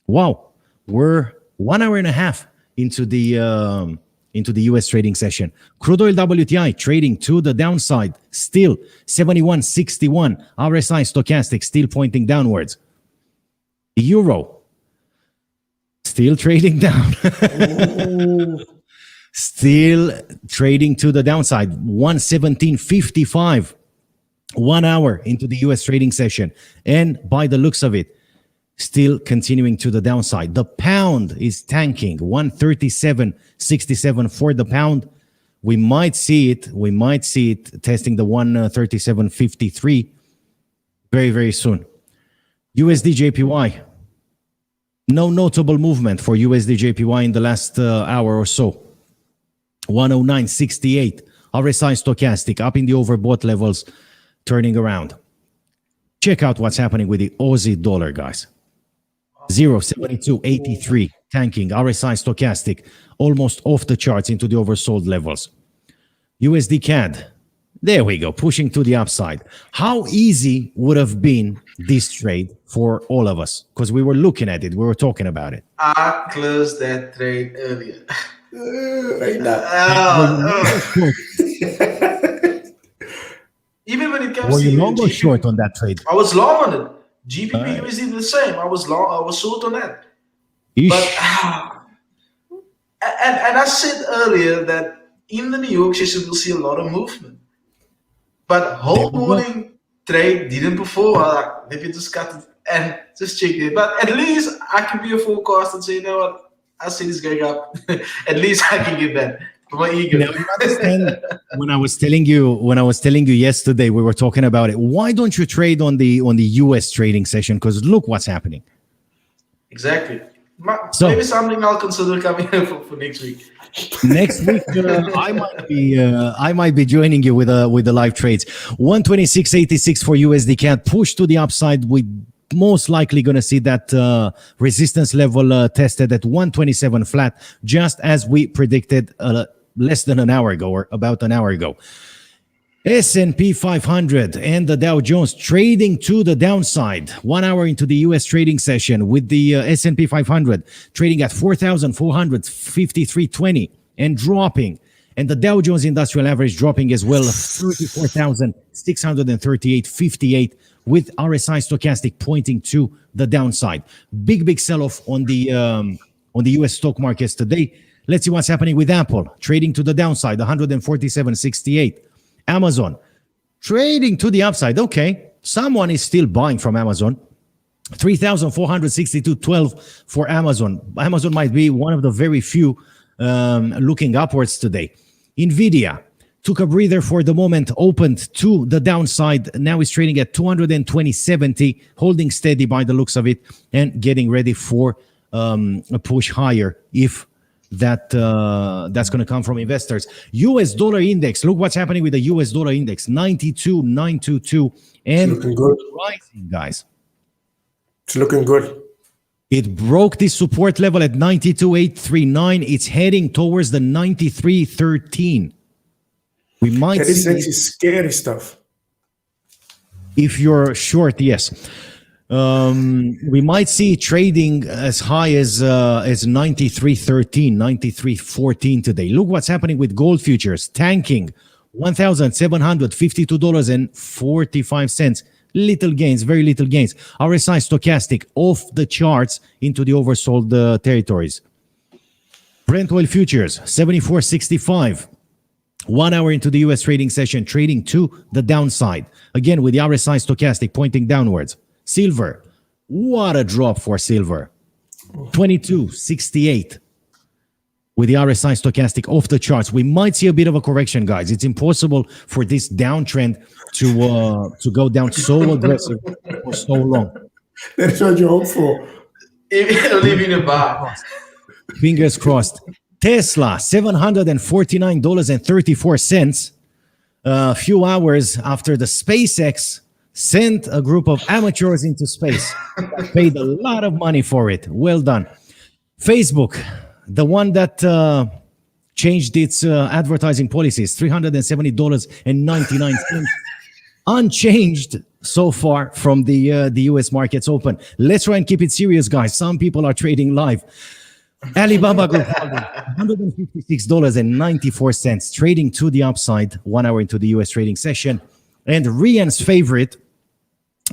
we're 1 hour and a half into the US trading session. Crude Oil WTI trading to the downside, still 71.61. RSI stochastic still pointing downwards. The euro still trading down. Still trading to the downside, 117.55. 1 hour into the US trading session. And by the looks of it, still continuing to the downside. The pound is tanking, 137.67 for the pound. We might see it testing the 137.53 very, very soon. USD JPY. No notable movement for USD JPY in the last hour or so. 109.68. RSI stochastic up in the overbought levels, turning around. Check out what's happening with the Aussie dollar, guys. 0.7283 tanking. RSI stochastic almost off the charts into the oversold levels. USD CAD. There we go, pushing to the upside. How easy would have been this trade for all of us? Because we were looking at it, we were talking about it. I closed that trade earlier. Right now. Even when it comes Were to you long or GBP, short on that trade? I was long on it. GBP was the same. I was short on that. Eesh. But and I said earlier that in the New York session we'll see a lot of movement. But whole morning trade didn't perform. Maybe just cut it and just check it. But at least I can be a forecast and say, you know what, I see this going up. At least I can get that for my ego. Now, you understand when I was telling you yesterday, we were talking about it. Why don't you trade on the US trading session? Because look what's happening. Exactly. So- Maybe something I'll consider coming for next week. Next week, I might be joining you with the live trades. 126.86 for USD CAD push to the upside. We most likely going to see that resistance level tested at 127 flat, just as we predicted less than an hour ago, or about an hour ago. S&P 500 and the Dow Jones trading to the downside. 1 hour into the U.S. trading session, with the S&P 500 trading at 4,453.20 and dropping, and the Dow Jones Industrial Average dropping as well, 34,638.58, with RSI stochastic pointing to the downside. Big sell-off on the U.S. stock markets today. Let's see what's happening with Apple, trading to the downside, 147.68. Amazon trading to the upside. Okay, someone is still buying from Amazon. 3,462.12 for Amazon. Amazon might be one of the very few looking upwards today. Nvidia took a breather for the moment, opened to the downside. Now is trading at 220.70, holding steady by the looks of it, and getting ready for a push higher if that's going to come from investors. US dollar index. Look what's happening with the US dollar index. 92.922 and looking good. rising, guys. It's looking good. It broke this support level at 92.839. It's heading towards the 93.13. We might That is see, actually scary stuff. if you're short, yes. We might see trading as high as 93.13, 93.14 today. Look what's happening with gold futures, tanking, $1,752.45. Little gains, very little gains. RSI stochastic off the charts into the oversold territories. Brent oil futures, 74.65. 1 hour into the US trading session, trading to the downside. Again, with the RSI stochastic pointing downwards. Silver, what a drop for silver. 22.68 with the RSI stochastic off the charts. We might see a bit of a correction, guys. It's impossible for this downtrend to go down so aggressive for so long. That's what you hope for. Leave in a bar. Fingers crossed. Tesla, $749.34. A few hours after the SpaceX sent a group of amateurs into space. Paid a lot of money for it. Well done. Facebook, the one that changed its advertising policies, $370.99. Unchanged so far from the U.S. markets open. Let's try and keep it serious, guys. Some people are trading live. Alibaba Group, $156.94, trading to the upside 1 hour into the U.S. trading session. And Rian's favorite,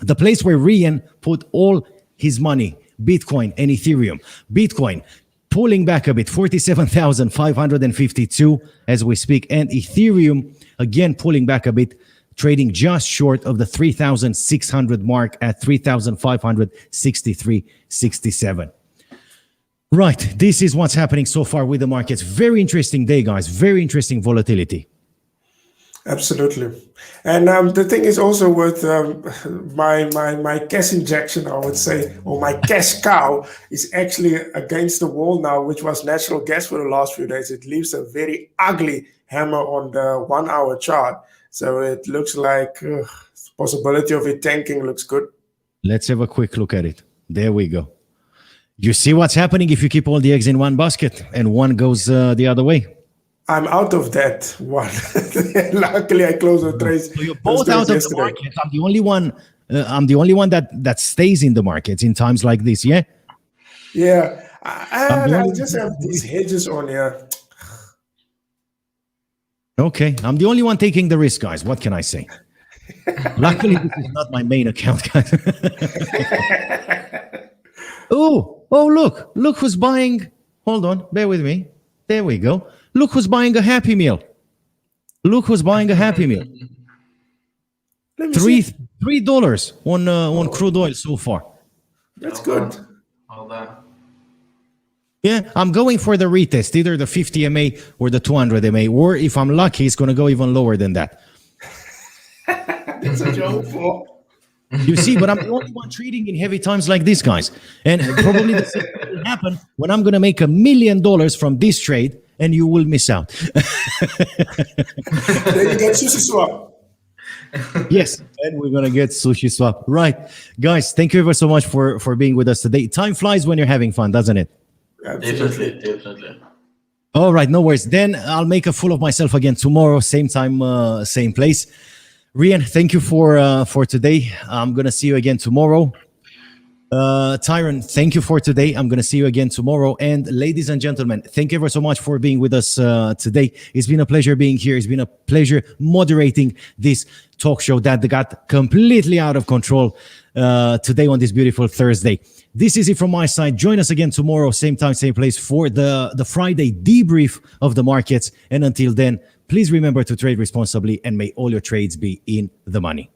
the place where Rian put all his money, Bitcoin and Ethereum. Bitcoin pulling back a bit, 47,552 as we speak. And Ethereum, again, pulling back a bit, trading just short of the 3,600 mark at 3,563.67. Right, this is what's happening so far with the markets. Very interesting day, guys. Very interesting volatility. Absolutely. And the thing is also with my cash injection, I would say, or my cash cow is actually against the wall now, which was natural gas for the last few days. It leaves a very ugly hammer on the 1 hour chart. So it looks like the possibility of it tanking looks good. Let's have a quick look at it. There we go. You see what's happening if you keep all the eggs in one basket and one goes the other way. I'm out of that one. Luckily, I closed the trades. So you're both out of the market. I'm the only one. That stays in the markets in times like this. Yeah. Yeah, I just have these hedges on here. Okay, I'm the only one taking the risk, guys. What can I say? Luckily, this is not my main account, guys. Oh, look who's buying. Hold on, bear with me. There we go. Look who's buying a Happy Meal. Look who's buying a Happy Meal. $3 on crude oil so far. That's good. All that. Yeah, I'm going for the retest, either the 50 MA or the 200 MA, or if I'm lucky, it's going to go even lower than that. That's what you hope for. You see, but I'm the only one trading in heavy times like this, guys. And probably the same thing will happen when I'm going to make $1 million from this trade, and you will miss out. Then you get sushi swap. Yes, and we're going to get sushi swap. Right. Guys, thank you ever so much for being with us today. Time flies when you're having fun, doesn't it? Absolutely. Definitely. All right, no worries. Then I'll make a fool of myself again tomorrow, same time, same place. Rian, thank you for today. I'm going to see you again tomorrow. Tyron, thank you for today. I'm going to see you again tomorrow. And ladies and gentlemen, thank you ever so much for being with us today. It's been a pleasure being here. It's been a pleasure moderating this talk show that got completely out of control today on this beautiful Thursday. This is it from my side. Join us again tomorrow, same time, same place for the Friday debrief of the markets. And until then, please remember to trade responsibly and may all your trades be in the money.